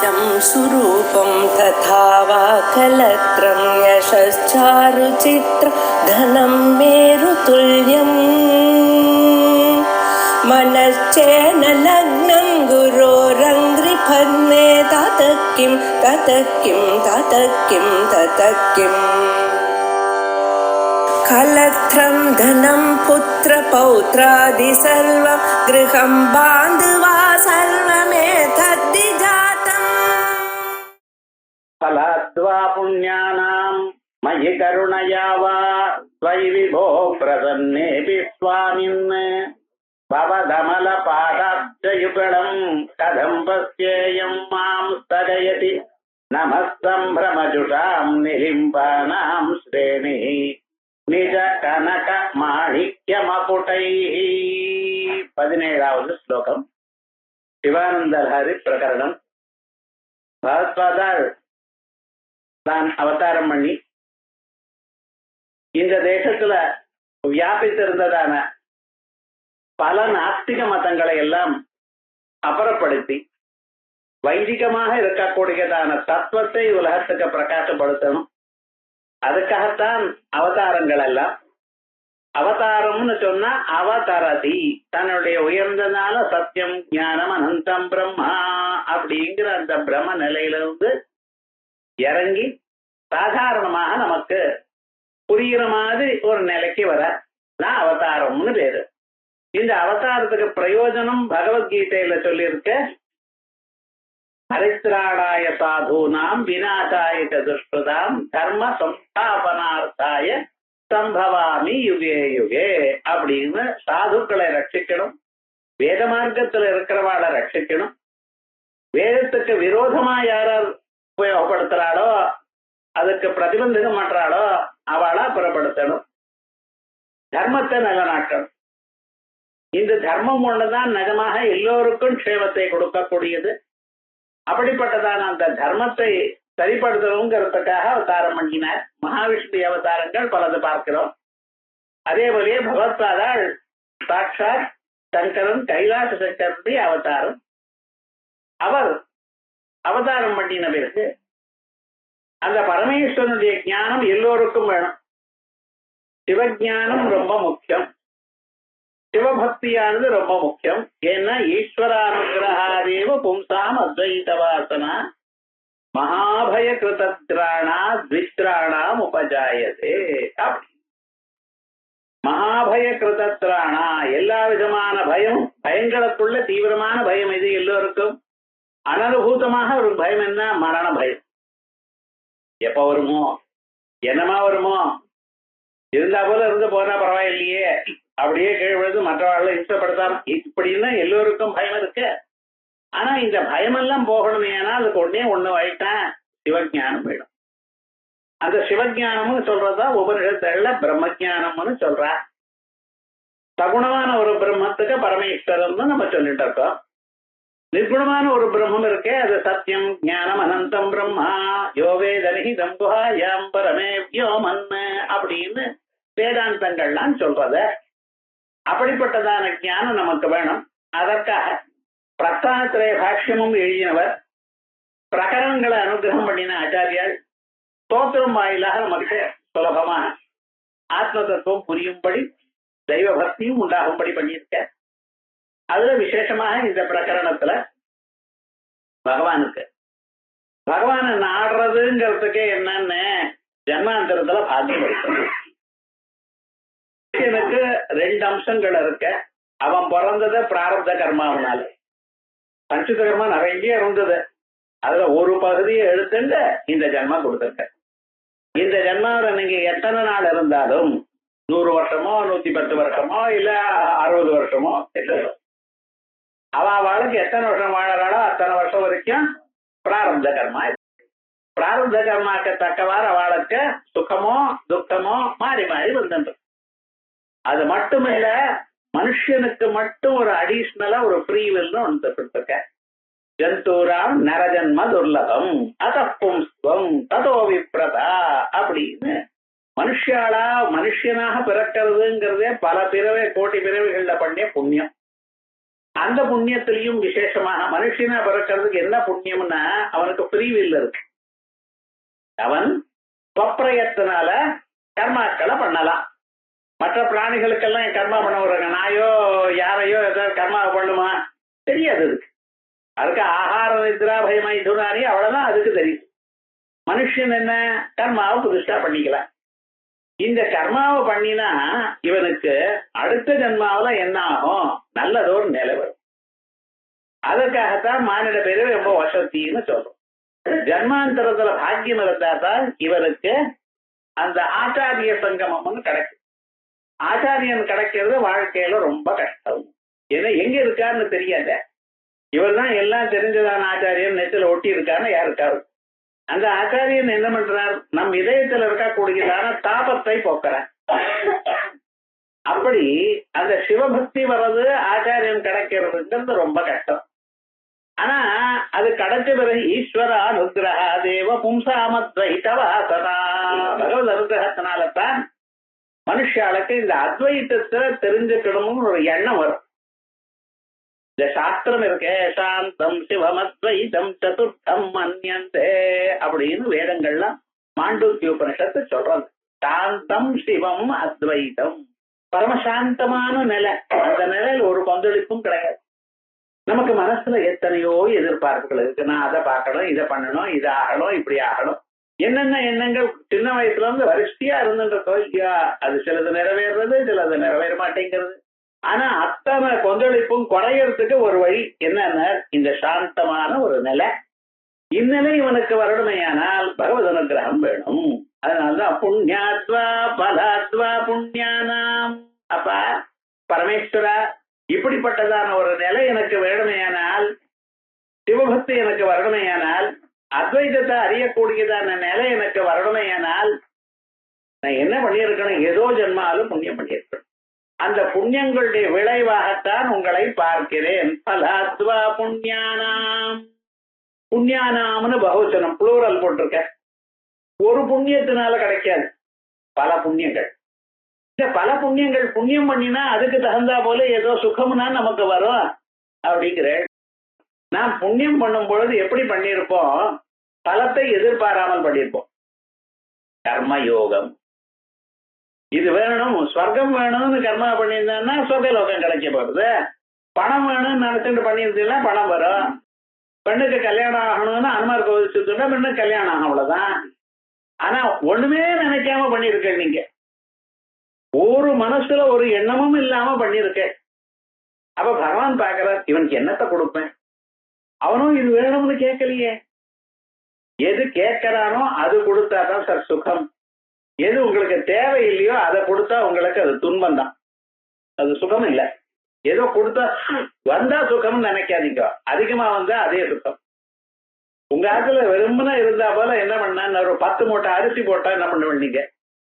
कल्पितं सुरूपं तथा वा कलत्रं यशश्चारुचित्र धनं मेरुतुल्यम् मनश्चेन लग्नं गुरोरङ्घ्रिपद्मे ततः किं कलत्रं धनं पुत्रपौत्रादि सर्वं गृहं बान्धवा सर्वमेतद्धि जातम् फलाद्वा पुण्यानां मयि करुणया वा त्वयि विभो प्रसन्नेऽपि स्वामिन् भवदमलपादाब्जयुगलं कथं पश्येयं मां स्थगयति नमः सम्भ्रमजुषां निलिम्बानां श्रेणिः निज कनक माणिक्यमपुटैः 17வது ஸ்லோகம் சிவானந்தலஹரி பிரகரணம். பகவத்பாதாள் தான் அவதாரம் பண்ணி இந்த தேசத்துல வியாபித்திருந்ததான பல நாஸ்திக மதங்களை எல்லாம் அப்புறப்படுத்தி வைதிகமாக இருக்கக்கூடியதான தத்துவத்தை உலகத்துக்கு பிரகாசப்படுத்தணும். அதுக்காகத்தான் அவதாரங்கள் எல்லாம். அவதாரம்னு சொன்னா அவதாரதி, தன்னுடைய உயர்ந்ததால சத்தியம் ஞானம் அனந்தம் பிரம்மா அப்படிங்கிற அந்த பிரம்ம நிலையிலிருந்து இறங்கி சாதாரணமாக நமக்கு புரிகிற மாதிரி ஒரு நிலைக்கு வர நான் அவதாரம்னு பேரு. இந்த அவதாரத்துக்கு பிரயோஜனம் பகவத்கீதையில சொல்லியிருக்க, ஹரித்ராணாய சாதூனாம் விநாசாய துஷ்கிருதாம் தர்ம சம்ஸ்தாபனார்த்தாய சம்பவாமி யுகே யுகே அப்படின்னு சாதுக்களை ரட்சிக்கணும், வேத மார்க்கத்துல இருக்கிறவாளை ரட்சிக்கணும், வேதத்துக்கு விரோதமா யாரார் உபயோகப்படுத்துறாளோ அதுக்கு பிரதிபந்தகம் பண்றாளோ அவளா புறப்படுத்தணும், தர்மத்தை நிலநாட்டணும். இந்த தர்மம் ஒண்ணுதான் நிஜமாக எல்லோருக்கும் க்ஷேமத்தை கொடுக்கக்கூடியது. அப்படிப்பட்டதான அந்த தர்மத்தை சரிப்படுத்தணுங்கிறதுக்காக அவதாரம் பண்ணினார். மகாவிஷ்ணு அவதாரங்கள் பலது பார்க்கிறோம். அதே போலயே பகவத்பாதாள் சாட்சாத் சங்கரன் கைலாச சங்கரனுடைய அவதாரம். அவர் அவதாரம் பண்ணின பிறகு அந்த பரமேஸ்வரனுடைய ஞானம் எல்லோருக்கும் வேணும். சிவஞானம் ரொம்ப முக்கியம், சிவபக்தியானது ரொம்ப முக்கியம். ஏன்னா ஈஸ்வரானுகிரகாதேவ பும்சாம் அத்வைத வாசனா மகாபய கிருதத்ராணா த்வித்ராணாம் உபஜாயதே. அப்படி மகாபய கிருதத்ராணா எல்லா விதமான பயங்களுக்குள்ள தீவிரமான பயம் இது எல்லோருக்கும். அனனுபூதமாக ஒரு பயம் என்ன? மரண பயம். எப்ப வருமோ, என்னமா வருமோ, இருந்தா போல இருந்து போனா பரவாயில்லையே, அப்படியே கீழ் விழுது மற்றவாழ்ல இஷ்டப்படுத்தாம, இப்படின்னா எல்லோருக்கும் பயம் இருக்கு. ஆனா இந்த பயமெல்லாம் போகணுமே, ஏன்னா அதுக்கு ஒண்ணு ஆயிட்டான், சிவஞானம் வேணும். அந்த சிவஞானம்னு சொல்றதா உபனிஷத்துல பிரம்மஜானம்னு சொல்றா. சகுணமான ஒரு பிரம்மத்துக்கு பரமேஸ்வரம்னு நம்ம சொல்லிட்டு இருக்கோம். நிர்குணமான ஒரு பிரம்மம் இருக்கே, அது சத்தியம் ஞானம் அனந்தம் பிரம்மா யோவேதனிதம் குஹாயாம் பரமே வியோமன் அப்படின்னு வேதாந்தங்கள்லாம் சொல்றத. அப்படிப்பட்டதான ஞானம் நமக்கு வேணும். அதற்காக பிரஸ்தானத்திலே பாஷ்யமும் எழுதினவர், பிரகரணங்களை அனுகிரகம் பண்ணின ஆச்சாரியால் ஸ்தோத்திரம் வாயிலாக நமக்கு சுலபமா ஆத்ம தத்துவம் புரியும்படி தெய்வ பக்தியும் உண்டாகும்படி பண்ணியிருக்க. அதுல விசேஷமாக இந்த பிரகரணத்துல பகவானை நாடுறதுங்கிறதுக்கே என்னன்னு ஜன்மாந்தரத்துல பாக்கியம் இருக்கணும். எனக்கு 2 அம்சங்கள் இருக்க. அவன் பிறந்தது பிராரப்த கர்மாவனால. சஞ்சித கர்மா நிறைய இருந்தது, அதுல ஒரு பகுதியை எடுத்துட்டு இந்த ஜன்மா கொடுத்திருக்க. இந்த ஜன்மாவில் நீங்க எத்தனை நாள் இருந்தாலும் 100 வருஷமோ 110 வருஷமோ இல்ல 60 வருஷமோ அவளுக்கு எத்தனை வருஷம் வாழறாளோ அத்தனை வருஷம் வரைக்கும் பிராரப்த கர்மா. பிராரப்த கர்மாக்கு தக்கவாறு அவளுக்கு சுகமோ துக்கமோ மாறி மாறி வந்துட்டு. அது மட்டும் இல்ல, மனுஷனுக்கு மட்டும் ஒரு அடிஷனலா ஒரு ஃப்ரீ வில்னு ஒன்று கொடுத்துருக்க. ஜந்தூராம் நரஜன்ம துர்லபம் அதப்பும்ஸ்வம் ததோ விப்ரதா அப்படின்னு மனுஷனாக பிறக்கிறதுங்கிறதே பல பிறவை கோட்டி பிறவைகள்ல பண்ணிய புண்ணியம். அந்த புண்ணியத்திலையும் விசேஷமாக மனுஷனா பிறக்கிறதுக்கு என்ன புண்ணியம்னா அவனுக்கு ஃப்ரீ வில் இருக்கு. அவன் பிரயத்தினால கர்மாக்களை பண்ணலாம். மற்ற பிராணிகளுக்கெல்லாம் கர்மா பண்ண விடுறாங்க. நாயோ யாரையோ ஏதாவது கர்மா பண்ணுமா தெரியாது. அதுக்கு ஆகார நித்ரா பயமை துணானி அவ்வளவுதான் அதுக்கு தெரியும். மனுஷன் என்ன கர்மாவை புதுசா பண்ணிக்கலாம். இந்த கர்மாவை பண்ணினா இவனுக்கு அடுத்த ஜன்மாவில என்ன ஆகும், நல்லதோர் நிலை வரும். அதற்காகத்தான் மானிட பேரு ரொம்ப வசத்தின்னு சொல்றோம். ஜன்மாந்தரத்துல பாக்கியம் இருந்தால்தான் இவனுக்கு அந்த ஆச்சாரிய சங்கமம்னு கிடைக்கும். ஆச்சாரியன் கிடைக்கிறது வாழ்க்கையில ரொம்ப கஷ்டம். ஏன்னா எங்க இருக்காருன்னு தெரியாத. இவர் தான் எல்லாம் தெரிஞ்சதான ஆச்சாரியன் நெத்தில ஒட்டி இருக்காருன்னு யாருக்காரு. அந்த ஆச்சாரியன் என்ன பண்றார், நம் இதயத்துல இருக்கக்கூடியதான தாபத்தை போக்குறார். அப்படி அந்த சிவபக்தி வர்றது ஆச்சாரியன் கிடைக்கிறதுங்கிறது ரொம்ப கஷ்டம். ஆனா அது கிடைச்ச பிறகு ஈஸ்வர அனுகிரகா தேவ பும்சாமத்வைதவாசனா பகவத் அனுகிரகத்தினால்தான் மனுஷாளுக்கு இந்த அத்வைத்தத்தை தெரிஞ்சுக்கணும்னு ஒரு எண்ணம் வரும். இந்த சாஸ்திரம் இருக்கே, சாந்தம் சிவம் அத்வைதம் சதுர்த்தம் மன்யந்தே அப்படின்னு வேதங்கள்லாம் மாண்டூக்கிய உபனிஷத்து சொல்றாங்க. சாந்தம் சிவம் அத்வைதம், பரமசாந்தமான நிலை. அந்த நிலையில் ஒரு கொந்தளிப்பும் கிடையாது. நமக்கு மனசுல எத்தனையோ எதிர்பார்ப்புகள் இருக்கு. நான் அதை பார்க்கணும், இதை பண்ணணும், இதை ஆகணும், இப்படி ஆகணும், என்னென்ன எண்ணங்கள் சின்ன வயசுல இருந்து வரிசையா இருந்துன்ற தோல்வியா அது சிலது நிறைவேறது, சிலது நிறைவேற மாட்டேங்கிறது. ஆனா அத்தனை கொந்தளிப்பும் குறையறதுக்கு ஒரு வழி என்னன்னா இந்த சாந்தமான ஒரு நிலை. இந்நிலை இவனுக்கு வரணுமையானால் பகவத் அனுகிரகம் வேணும். அதனால்தான் புண்ணியாத்வா பலாத்வா புண்ணியானாம். அப்பா பரமேஸ்வரா, இப்படிப்பட்டதான ஒரு நிலை எனக்கு வேணுமையானால், சிவபக்தி எனக்கு வரணுமையானால், அத்வைதத்தை அறியக்கூடியதான நிலை எனக்கு வரணுமையானால் நான் என்ன பண்ணியிருக்கணும், ஏதோ ஜென்மாலும் புண்ணியம் பண்ணியிருக்கணும். அந்த புண்ணியங்களுடைய விளைவாகத்தான் உங்களை பார்க்கிறேன். பலாத்வா புண்ணியானாம். புண்ணியானாம்னு பகுவச்சனம் புளூரல் போட்டிருக்க. ஒரு புண்ணியத்தினால கிடைக்காது, பல புண்ணியங்கள். இந்த பல புண்ணியங்கள் புண்ணியம் பண்ணினா அதுக்கு தகுந்தா போல ஏதோ சுகம்னா நமக்கு வரும் அப்படிங்கிற. நாம் புண்ணியம் பண்ணும் பொழுது எப்படி பண்ணியிருப்போம், பலத்தை எதிர்பாராமல் பண்ணியிருப்போம். கர்மயோகம் இது வேணும், ஸ்வர்க்கம் வேணும்னு கர்மா பண்ணியிருந்தா சொர்க்கலோகம் கிடைக்க போறது. பணம் வேணும்னு நினைச்சுட்டு பண்ணியிருந்தீங்கன்னா பணம் வரும். பெண்ணுக்கு கல்யாணம் ஆகணும்னு அனுமார் கோவில் சுத்தா பெண்ணுக்கு கல்யாணம் ஆகும், அவ்வளவுதான். ஆனா ஒண்ணுமே நினைக்காம பண்ணிருக்க, நீங்க ஒரு மனசுல ஒரு எண்ணமும் இல்லாம பண்ணிருக்க. அப்ப பகவான் பாக்குறார், இவனுக்கு என்னத்தை கொடுப்பேன், அவனும் இது வேணும்னு கேட்கலையே. எது கேட்கிறானோ அது கொடுத்தாதான் சார் சுகம். எது உங்களுக்கு தேவை இல்லையோ அதை கொடுத்தா உங்களுக்கு அது துன்பம் தான், அது சுகம் இல்லை. ஏதோ கொடுத்தா வந்தா சுகம்னு நினைக்காதீங்க, அதிகமா வந்தா அதே சுகம். உங்க ஆத்துல வெறுமனா இருந்தா போல என்ன பண்ண, ஒரு 10 மூட்டை அரிசி போட்டா என்ன பண்ண வேண்டிங்க,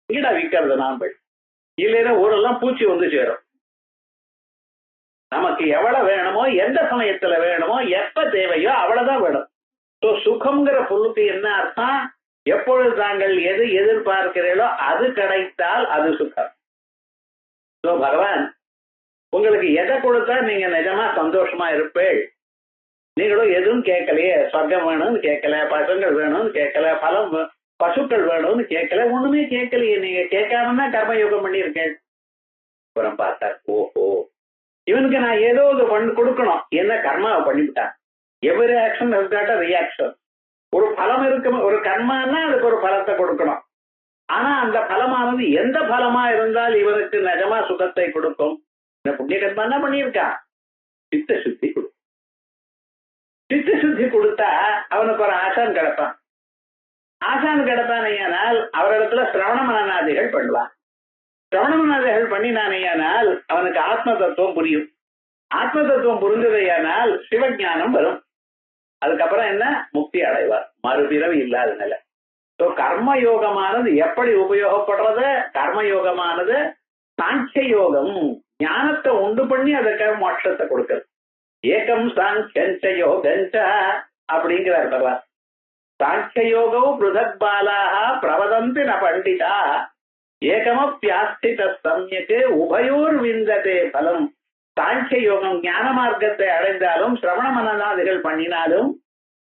இங்கடா விற்கிறது நான் போய், இல்லைன்னா ஊரெல்லாம் பூச்சி வந்து சேரும். நமக்கு எவ்வளவு வேணுமோ, எந்த சமயத்துல வேணுமோ, எப்ப தேவையோ அவ்வளவுதான் வேணும். சுகம்ங்கிற பொருளுக்கு என்ன அர்த்தம், எப்பொழுது தாங்கள் எது எதிர்பார்க்கிறீர்களோ அது கிடைத்தால் அது சுகம். பகவான் உங்களுக்கு எதை கொடுத்தா நீங்க நிஜமா சந்தோஷமா இருப்பேள். நீங்களும் எதுவும் கேட்கலையே, சொர்க்கம் வேணும்னு கேட்கல, பசங்கள் வேணும்னு கேட்கல, பலம் பசுக்கள் வேணும்னு கேட்கல, ஒண்ணுமே கேட்கலையே. நீங்க கேட்காம கர்மயோகம் பண்ணியிருக்கேன். அப்புறம் பார்த்தா, ஓஹோ இவனுக்கு நான் ஏதோ ஒரு கொடுக்கணும், என்ன கர்மாவை பண்ணிவிட்டான். Every action reaction. ஒரு பலம் இருக்கு, ஒரு கர்மானா அதுக்கு ஒரு பலத்தை கொடுக்கணும். ஆனா அந்த பலமானது எந்த பலமா இருந்தால் இவனுக்கு நிஜமா சுகத்தை கொடுக்கும். இந்த புண்ணிய கர்மா என்ன பண்ணியிருக்கான், சித்த சுத்தி கொடுக்கும். சித்த சுத்தி கொடுத்தா அவனுக்கு ஒரு ஆசான் கிடைப்பான். ஆசான் கிடைப்பானையானால் அவரிடத்துல சிரவண மனநாதிகள் பண்ணுவான். சிரவண மனநாதிகள் பண்ணினானையானால் அவனுக்கு ஆத்ம தத்துவம் புரியும். ஆத்ம தத்துவம் புரிஞ்சதையானால் சிவஞானம் வரும். அதுக்கப்புறம் என்ன, முக்தி அடைவார், மறுபிறவி இல்லாத நிலை. கர்மயோகமானது எப்படி உபயோகப்படுறது, கர்மயோகமானது சாங்கிய யோகம், ஞானத்தை உண்டு பண்ணி அதற்காக மோட்சத்தை கொடுக்கிறது. ஏகம் சாங்கிய யோகஞ்ச அப்படிங்கிறார் பகவான். சாங்கிய யோகம் பிருதக் பாலாக பிரவதந்தி ந பண்டிதா ஏகமப்யாஸ்தித சம்யக் உபயோர் விந்ததே பலம் சாங்கிய யோகம் ஞான மார்க்கத்தை அடைந்தாலும் சிரவண மனநாதிகள் பண்ணினாலும்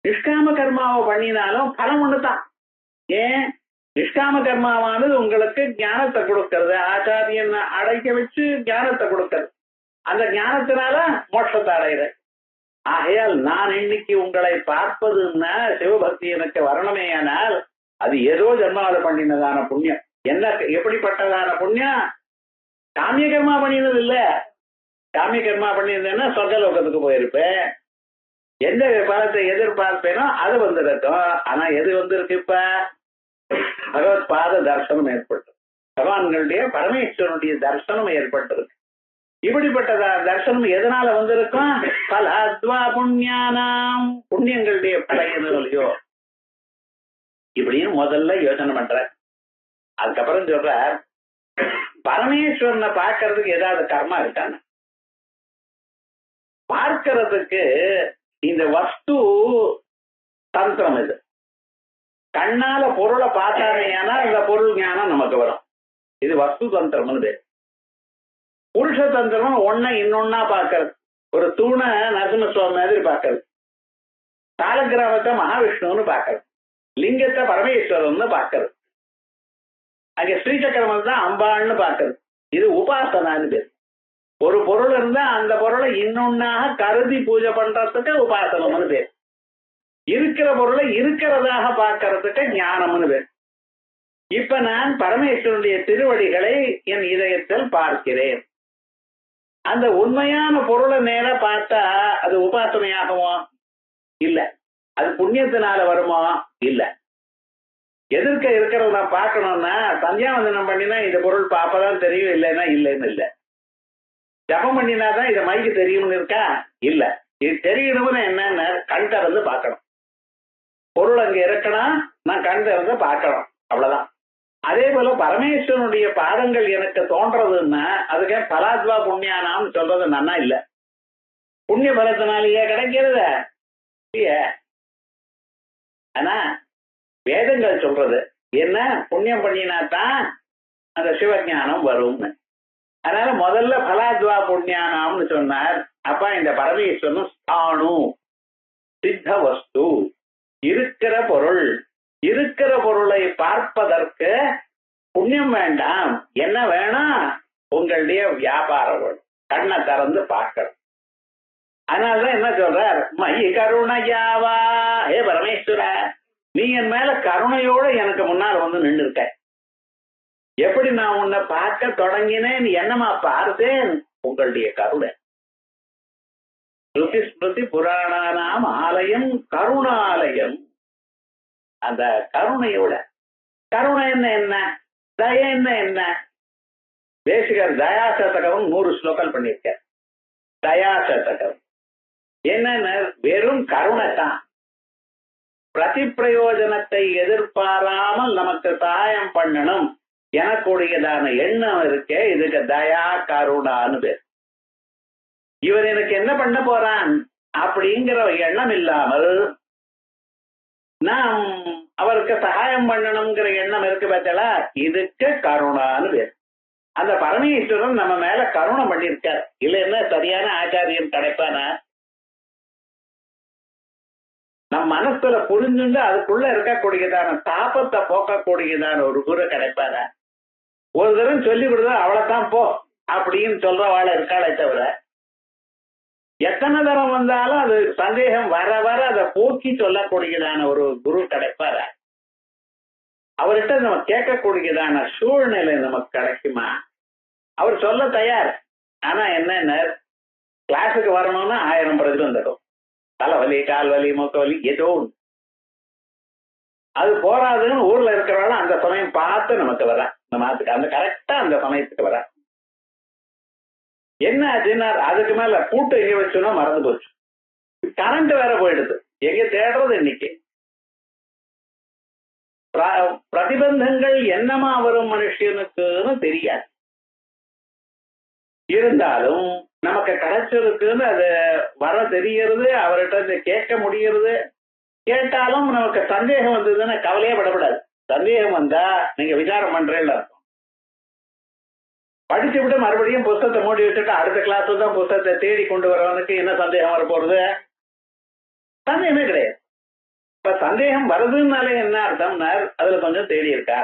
நிஷ்காம கர்மாவை பண்ணினாலும் பலம் ஒண்ணுதான். ஏன்? நிஷ்காம கர்மாவானது உங்களுக்கு ஞானத்தை கொடுக்கிறது, ஆச்சாரியன் அடைக்க வச்சு ஞானத்தை கொடுக்கிறது, அந்த ஞானத்தினால மோட்சத்தை அடைகிற. ஆகையால் நான் இன்னைக்கு உங்களை பார்ப்பதுன்னா சிவபக்தி எனக்கு வரணுமேயானால் அது ஏதோ ஜென்மாவில் பண்ணினதான புண்ணியம். என்ன எப்படிப்பட்டதான புண்ணியம்? காமிய கர்மா பண்ணினது இல்ல. காமிய கர்மா பண்ணியிருந்தேன்னா சொர்க்கலோகத்துக்கு போயிருப்பேன், எந்த பலத்தை எதிர்பார்ப்பேனோ அது வந்திருக்கும். ஆனா எது வந்திருக்கு? இப்ப பகவத் பாத தர்சனம் ஏற்பட்டு பகவான்களுடைய பரமேஸ்வரனுடைய தர்சனம் ஏற்பட்டிருக்கு. இப்படிப்பட்ட தர்சனம் எதனால வந்திருக்கும்? பலாத்வா புண்ணியானாம், புண்ணியங்களுடைய படையோ இப்படின்னு முதல்ல யோசனை பண்ற. அதுக்கப்புறம் சொல்ற பரமேஸ்வரனை பார்க்கறதுக்கு ஏதாவது கர்மா இருக்கான்னு பார்க்கறதுக்கு இந்த வஸ்து தந்திரம். இது கண்ணால பொருளை பார்த்தானேனா இந்த பொருள் ஞானம் நமக்கு வரும். இது வஸ்து தந்திரம்னு பேர். புருஷ தந்திரம் ஒன்ன இன்னொன்னா பார்க்கறது. ஒரு தூணை நரசிம்மசுவாமி மாதிரி பார்க்கறது, சாலக்கிராமத்தை மகாவிஷ்ணுன்னு பார்க்கறது, லிங்கத்தை பரமேஸ்வரம்னு பார்க்கறது, அங்க ஸ்ரீசக்கரமத்தை தான் அம்பாள்னு பார்க்கறது. இது உபாசனான்னு பேர். ஒரு பொருள் இருந்தா அந்த பொருளை இன்னொன்னாக கருதி பூஜை பண்றதுக்கு உபாசனம்னு பேர். இருக்கிற பொருளை இருக்கிறதாக பார்க்கறதுக்கு ஞானம்னு பேர். இப்ப நான் பரமேஸ்வரனுடைய திருவடிகளை என் இதயத்தில் பார்க்கிறேன். அந்த உண்மையான பொருளை நேர பார்த்தா அது உபாசனையாகுமோ? இல்ல. அது புண்ணியத்தினால வருமோ? இல்ல. எதிர்க்க இருக்கிறத நான் பார்க்கணும்னா சந்தியாவந்தனம் பண்ணினா இந்த பொருள் பார்ப்பதான் தெரியும், இல்லைன்னா இல்லைன்னு இல்லை. ஜபம் பண்ணினாதான் இதை மைக்கு தெரியும்னு இருக்கா? இல்ல. இது தெரியணும்னு என்னன்னு கண் திறந்து பார்க்கணும். பொருள் அங்க இருக்கணும், நான் கண் திறந்து பார்க்கணும், அவ்வளவுதான். அதே போல பரமேஸ்வரனுடைய பாதங்கள் எனக்கு தோன்றதுன்னா அதுக்கு பலாத்வா புண்ணியானான்னு சொல்றது நன்னா இல்ல. புண்ணிய பலத்தினாலேயே கிடைக்கிறது இல்லையே. ஆனா வேதங்கள் சொல்றது என்ன? புண்ணியம் பண்ணினாத்தான் அந்த சிவஞானம் வரும்னு. அதனால முதல்ல பலாத்வா புண்ணியானாம்னு சொன்னார். அப்ப இந்த பரமேஸ்வரன் ஸ்தானு சித்த வஸ்து, இருக்கிற பொருள். இருக்கிற பொருளை பார்ப்பதற்கு புண்ணியம் வேண்டாம். என்ன வேணும்? உங்களுடைய வியாபாரம் வேணும். கண்ணை திறந்து பார்க்கணும். அதனாலதான் என்ன சொல்றார்? மயி கருணையாவா, ஏ பரமேஸ்வர, நீ என் மேல கருணையோட எனக்கு முன்னால் வந்து நின்று இருக்க. எப்படி நான் உன்னை பார்க்க தொடங்கினேன், என்னமா பார்த்தேன்? உங்களுடைய கருணை. ஸ்ருதி ஸ்மிருதி புராணானாம் ஆலயம் கருணாலயம். அந்த கருணையோட, கருணை என்ன, தய என்ன? தேசிகர் தயாசதகம் 100 ஸ்லோகம் பண்ணிருக்க. தயாசதகம் என்னன்னு வெறும் கருணை தான். பிரதி பிரயோஜனத்தை எதிர்பாராமல் நமக்கு சகாயம் பண்ணணும் எனக்குடையதான எண்ணம் இருக்கே, இதுக்கு தயா கருணான்னு பேர். இவர் எனக்கு என்ன பண்ண போறான் அப்படிங்கிற எண்ணம் இல்லாமல் நாம் அவருக்கு சகாயம் பண்ணணுங்கிற எண்ணம் இருக்கு பார்த்தா, இதுக்கு கருணான்னு பேர். அந்த பரமேஸ்வரன் நம்ம மேல கருணை பண்ணியிருக்கார். இல்லைன்னா சரியான ஆச்சாரியன் கிடைப்பானா? நம் மனசுல புரிஞ்சுண்டு அதுக்குள்ள இருக்கக்கூடியதான தாபத்தை போக்கக்கூடியதான ஒரு குரு கிடைப்பாரா? ஒரு தரம் சொல்லி கொடுத்தா அவ்வளவுதான் போ அப்படின்னு சொல்றவாள இருக்காளே தவிர, எத்தனை தரம் வந்தாலும் அது சந்தேகம் வர வர அதை போக்கி சொல்லக்கூடியதான ஒரு குரு கிடைப்பாரா? அவர்கிட்ட நம்ம கேட்கக்கூடியதான சூழ்நிலை நமக்கு கிடைக்குமா? அவர் சொல்ல தயார். ஆனா என்ன, கிளாஸுக்கு வரணும்னா 1000 பிரச்சனை வந்துடும். தலைவலி, கால்வலி, மூக்கவலி, ஏதோ அது போராதுன்னு ஊர்ல இருக்கிறவங்க அந்த சமயம் பார்த்து நமக்கு வர, நம்ம அதுக்கு அந்த கரெக்டா அந்த சமயத்துக்கு வர. என்ன ஆச்சுன்னா அதுக்கு மேல கூட்டு எங்க வச்சோன்னா மறந்து போச்சு. கரண்ட் வேற போயிடுது. எங்க தேடுறது இன்னைக்கு? பிரதிபந்தங்கள் என்னமா வரும் மனுஷனுக்குன்னு தெரியாது. இருந்தாலும் நமக்கு கிடைச்சிருக்குன்னு அது வர தெரிகிறது. அவர்கிட்ட கேட்க முடிகிறது. கேட்டாலும் நமக்கு சந்தேகம் வந்ததுன்னா கவலையே படப்படாது. சந்தேகம் வந்தா நீங்க விசாரம் பண்றேன்னு அர்த்தம். படிச்சு விட்டு மறுபடியும் புத்தகத்தை மூடி வச்சுட்டு அடுத்த கிளாஸ்ல தான் புத்தகத்தை தேடி கொண்டு வரவனுக்கு என்ன சந்தேகம் வர போறது? சந்தேகமே கிடையாது. இப்ப சந்தேகம் வருதுன்னாலே என்ன அர்த்தம்னா அதுல கொஞ்சம் தேடி இருக்கா.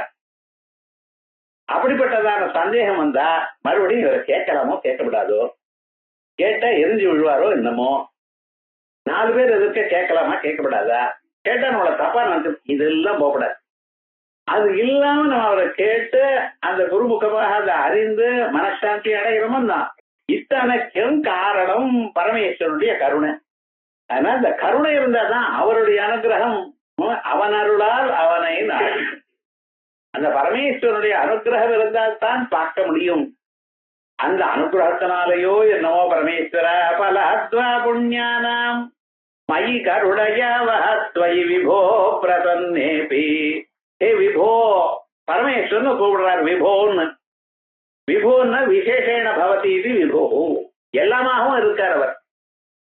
அப்படிப்பட்டதான சந்தேகம் வந்தா மறுபடியும் இவரை கேட்கலாமோ கேட்கக்கூடாதோ, கேட்டா எரிஞ்சு விழுவாரோ என்னமோ, 4 பேர் எதிர்க்க கேட்கலாமா கேட்கப்படாதா, கேட்டா நம்மள தப்பா நினைச்சு இதெல்லாம் போகக்கூடாது. அது இல்லாம நம்ம அவரை கேட்டு அந்த குருமுகமாக அதை அறிந்து மனசாந்தி அடைகிறோமோ தான். இத்தனைக்கும் காரணம் பரமேஸ்வரனுடைய கருணை. அதனால இந்த கருணை இருந்தாதான் அவருடைய அனுகிரகம். அவன் அருளால் அவனை நாடி, அந்த பரமேஸ்வரனுடைய அனுகிரகம் இருந்தால் தான் பார்க்க முடியும். அந்த அனுகிரகத்தினாலேயோ என்னவோ பரமேஸ்வர பலத்வா புண்ணியானாம் மயி கருணையவஹத்வயி விபோ பிரசன்னேபி. ஏ விபோ, பரமேஸ்வரன் கூப்பிடுறார் விபோன்னு. விபோன்னு விசேஷேன பவதி இது விபோ, எல்லாமாகவும் இருக்கார் அவர்.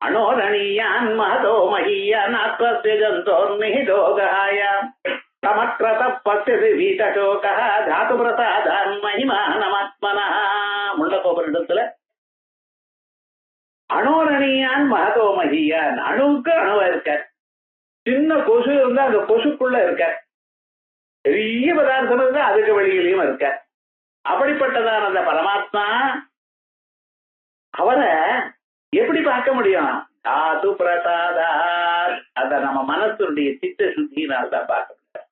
அனோரணீயான் மகதோ மஹீயான் ஆத்மஸ்ய ஜந்தோர்நிஹிதோகாயாம் சமக்ரத பஸ்யதி வீதசோகः தாது பிரசாதான் மகிமானமாத்மனः. முண்டகோபனிடத்துல அனோரணீயான் மகதோ மஹீயான், அணுவுக்கு அணுவா இருக்கார். சின்ன கொசு இருந்தா அந்த கொசுக்குள்ள இருக்கார். பெரிய பதார்த்தம் இருந்தா அதுக்கு வெளியிலையும் இருக்கார். அப்படிப்பட்டதான அந்த பரமாத்மா அவரை எப்படி பார்க்க முடியும்? தாது பிரசாதா, அத நம்ம மனசுடைய சித்த சுத்தியினால் தான் பார்க்க முடியும்.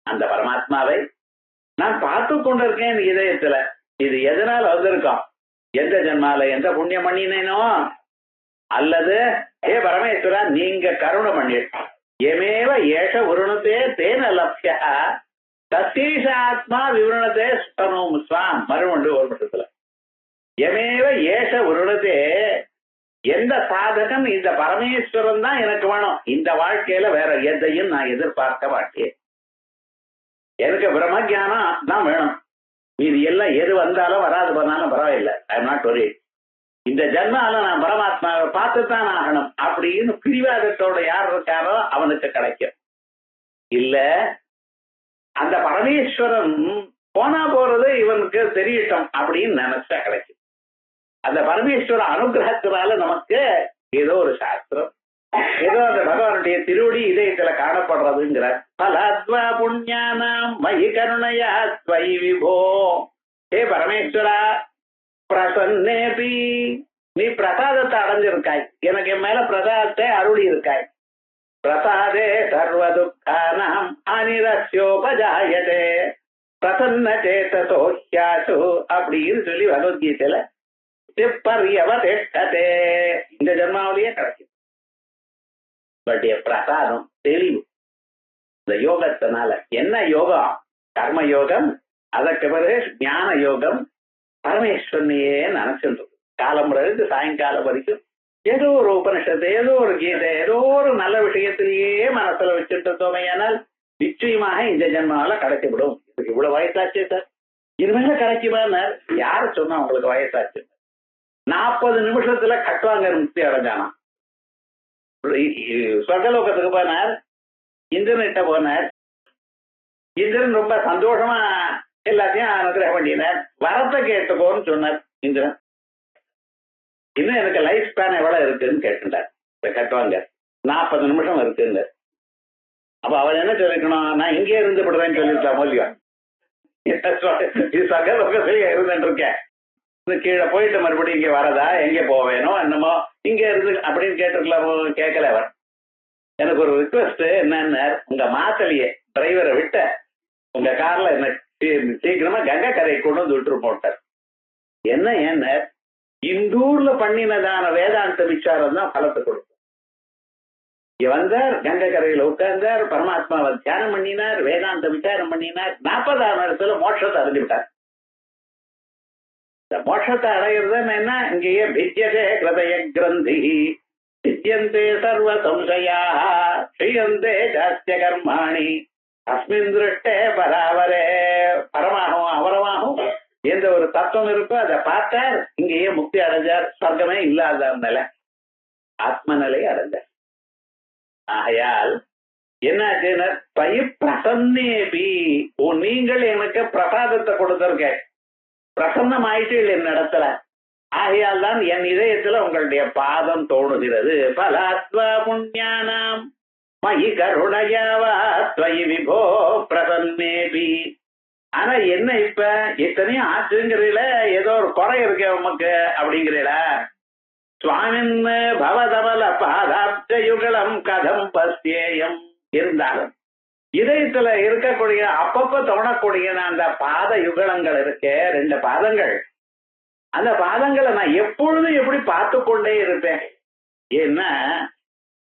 அந்த பரமாத்மாவை நான் பார்த்து கொண்டிருக்கேன் இதயத்துல. இது எதனால வந்திருக்கோம்? எந்த ஜென்மால எந்த புண்ணியம் பண்ணினேனோ, அல்லது ஏ பரமேஸ்வரா நீங்க கருணை பண்ணிருக்கோம். எமேவ ஏஷ உருணத்தே தேன லப்யா தத்தீஷ ஆத்மா விவரணத்தே சுத்தனும் ஸ்வாம். மறுமண்டு ஒரு பட்சத்துல எமேவ ஏஷ உருணத்தே, எந்த சாதகன் இந்த பரமேஸ்வரன் தான் எனக்கு வேணும். இந்த வாழ்க்கையில வேற எதையும் நான் எதிர்பார்க்க மாட்டேன். எனக்கு பிரம்மஜானம் தான் வேணும். இது எல்லாம் எது வந்தாலும் வராது பண்ணாலும் பரவாயில்லை, ஐ எம் நாட் வரிட். இந்த ஜென்மால நான் பரமாத்மாவை பார்த்துத்தான் ஆகணும் அப்படின்னு பிடிவாதத்தோட யார் இருக்காரோ அவனுக்கு கிடைக்கும். இல்ல அந்த பரமேஸ்வரன் போனா போறது இவனுக்கு தெரியட்டும் அப்படின்னு நினைச்சா கிடைக்கும். அந்த பரமேஸ்வர அனுகிரகத்தினால நமக்கு ஏதோ ஒரு சாஸ்திரம், ஏதோ அந்த பகவானுடைய திருவடி இதயத்துல காணப்படுறதுங்கிற. பலத்வா புண்ணியானாம் மயி கருணையா ஸ்வயி விபோ. ஏ பரமேஸ்வரா பிரசன்னேபி, நீ பிரசாதத்தை அடைஞ்சிருக்காய், எனக்கு என் மேல பிரசாதத்தை அருளி இருக்காய். பிரசாதே சர்வ துக்கானாம் அனிரஸ்யோபஜாயதே பிரசன்ன சேதசோ ஹ்யாசு அப்படின்னு சொல்லி பகவத்கீதையில திப்பர்யவதேஷ்டதே இந்த ஜென்மாவிலேயே கிடைக்கும். பட் பிரசாதம் தெளிவு இந்த யோகத்தினால. என்ன யோகம்? கர்ம யோகம். அதற்கு பிறகு ஞான யோகம். பரமேஸ்வரனையே நினைச்சுட்டு காலம் இருந்து சாயங்காலம் வரைக்கும் ஏதோ ஒரு உபனிஷத்து, ஏதோ ஒரு கீதை, ஏதோ ஒரு நல்ல விஷயத்திலேயே மனசுல வச்சுட்டு இருந்தோமையானால் நிச்சயமாக இந்த ஜென்மாவில கிடைக்கப்படும். இதுக்கு இவ்வளவு வயசாச்சு சார், இனிமேல கிடைக்குமா? யாரு சொன்னா உங்களுக்கு வயசாச்சு? 40 நிமிஷத்துல கட்டுவாங்க முக்தி அடைஞ்சானா. சொர்க்கலோகத்துக்கு போனார், இந்திரன்கிட்ட போனார். இந்திரன் ரொம்ப சந்தோஷமா எல்லாத்தையும் அனுகிரகம் பண்ணினார். வரத்தை கேட்டுக்கோன்னு சொன்னார் இந்திரன். இன்னும் எனக்கு லைஃப் ஸ்பேன் எவ்வளவு இருக்குன்னு கேட்டுட்டார். கட்டுவாங்க 40 நிமிஷம் இருக்குங்க. அப்ப அவன் என்ன சொல்லிக்கணும்? நான் இங்கே இருந்து விடுறேன்னு சொல்லிருக்கலாம் மொழியா. இது சகலோகத்திலேயே இருந்துட்டு இருக்கேன், கீழே போயிட்டு மறுபடியும் இங்க வரதா, எங்க போவேனோ என்னமோ, இங்க இருந்து அப்படின்னு கேட்டுருக்கலாமோ. கேட்கல அவர். எனக்கு ஒரு ரிக்வஸ்ட் என்னன்னு, உங்க மாத்தலையே டிரைவரை விட்ட உங்க கார்ல என்ன சீக்கிரமா கங்கை கரையை கொண்டு வந்து விட்டுரு போட்டார். என்ன என்ன இந்த ஊர்ல பண்ணினதான வேதாந்த விசாரம் தான் பலத்தை கொடுக்கும். வந்தார், கங்கை கரையில உட்கார்ந்தார், பரமாத்மாவை தியானம் பண்ணினார், வேதாந்த விசாரம் பண்ணினார். 40ஆம் வருஷத்துல மோட்சத்தை அடைஞ்சு விட்டார். இந்த மோட்சத்தை அடையிறது என்ன? இங்கேயே பித்யதே கிருதய கிரந்தி வித்யந்தே சர்வ சம்சயா ஸ்ரீயந்தே ஜாஸ்திய கர்மாணி அஸ்மின் திருஷ்டே பராவரே. பரமாகவும் அவரமாகவும் எந்த ஒரு தத்துவம் இருக்கோ அதை பார்த்தார், இங்கேயே முக்தி அடைஞ்சார். சொர்க்கமே இல்லாத நிலை, ஆத்ம நிலை அடைஞ்சார். ஆகையால் என்ன பயிர் பிரசன்னேபி, நீங்கள் எனக்கு பிரசாதத்தை கொடுத்திருக்க, பிரசன்னமாயிட்டு என்னிடத்துல. ஆகையால் தான் என் இதயத்துல உங்களுடைய பாதம் தோணுகிறது. பலாத்வா புண்ணியானாம் மயி கருணையாவா ஸ்வயி விபோ பிரசன்னேபி. ஆனா என்ன இப்ப இத்தனையும் ஆச்சுங்கிறீல, ஏதோ ஒரு குறை இருக்கு உமக்கு அப்படிங்கிறீல. சுவாமின் பவதமல பாதாப்த யுகலம் கதம் பஸ்யேயம். இருந்தாலும் இதயத்துல இருக்கக்கூடிய அப்பப்ப தோணக்கூடிய அந்த பாத யுகலங்கள் இருக்கே, 2 பாதங்கள், அந்த பாதங்களை நான் எப்பொழுதும் எப்படி பார்த்து கொண்டே இருப்பேன். ஏன்னா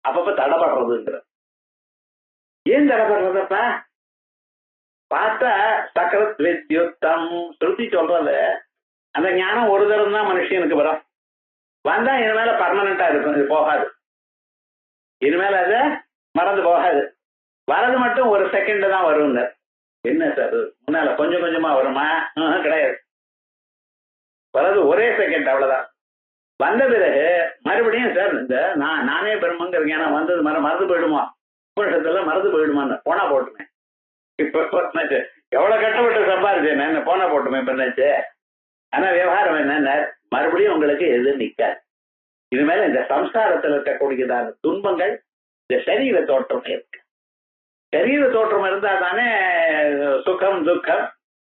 அப்பப்ப தடப்படுறதுங்கிற. ஏன் தடப்படுறதப்பா? பார்த்தா சக்கரத் வித்யுத்தம் ஸ்ருதி சொல்றது, அந்த ஞானம் ஒரு தரம் தான் மனுஷனுக்கு வரும். வந்தா இனிமேல பர்மனண்டா இருக்கும், இது போகாது. இனிமேல அது மறந்து போகாது. வரது மட்டும் ஒரு செகண்ட் தான் வரும். என்ன சார் முன்னால கொஞ்சம் கொஞ்சமா வருமா? கிடையாது, வரது ஒரே செகண்ட், அவ்வளவுதான். வந்த பிறகு மறுபடியும் சார் இந்த நானே பிரம்மங்கிறேன், ஏன்னா வந்தது மறந்து போயிடுமா, உபனிஷத்துல மறந்து போயிடுமான்னு போனா போட்டுமே. இப்ப எவ்வளவு கட்டப்பட்டு சம்பாதிச்சேன் என்ன, போனா போட்டுமே பண்ணாச்சு. ஆனா விவகாரம் என்ன, மறுபடியும் உங்களுக்கு எது நிக்காது. இனிமேல இந்த சம்சாரத்தில் இருக்கக்கூடியதான துன்பங்கள் இந்த சரீர தோற்றம் இருக்கு. சரீர தோற்றம் இருந்தா தானே சுகம் துக்கம்.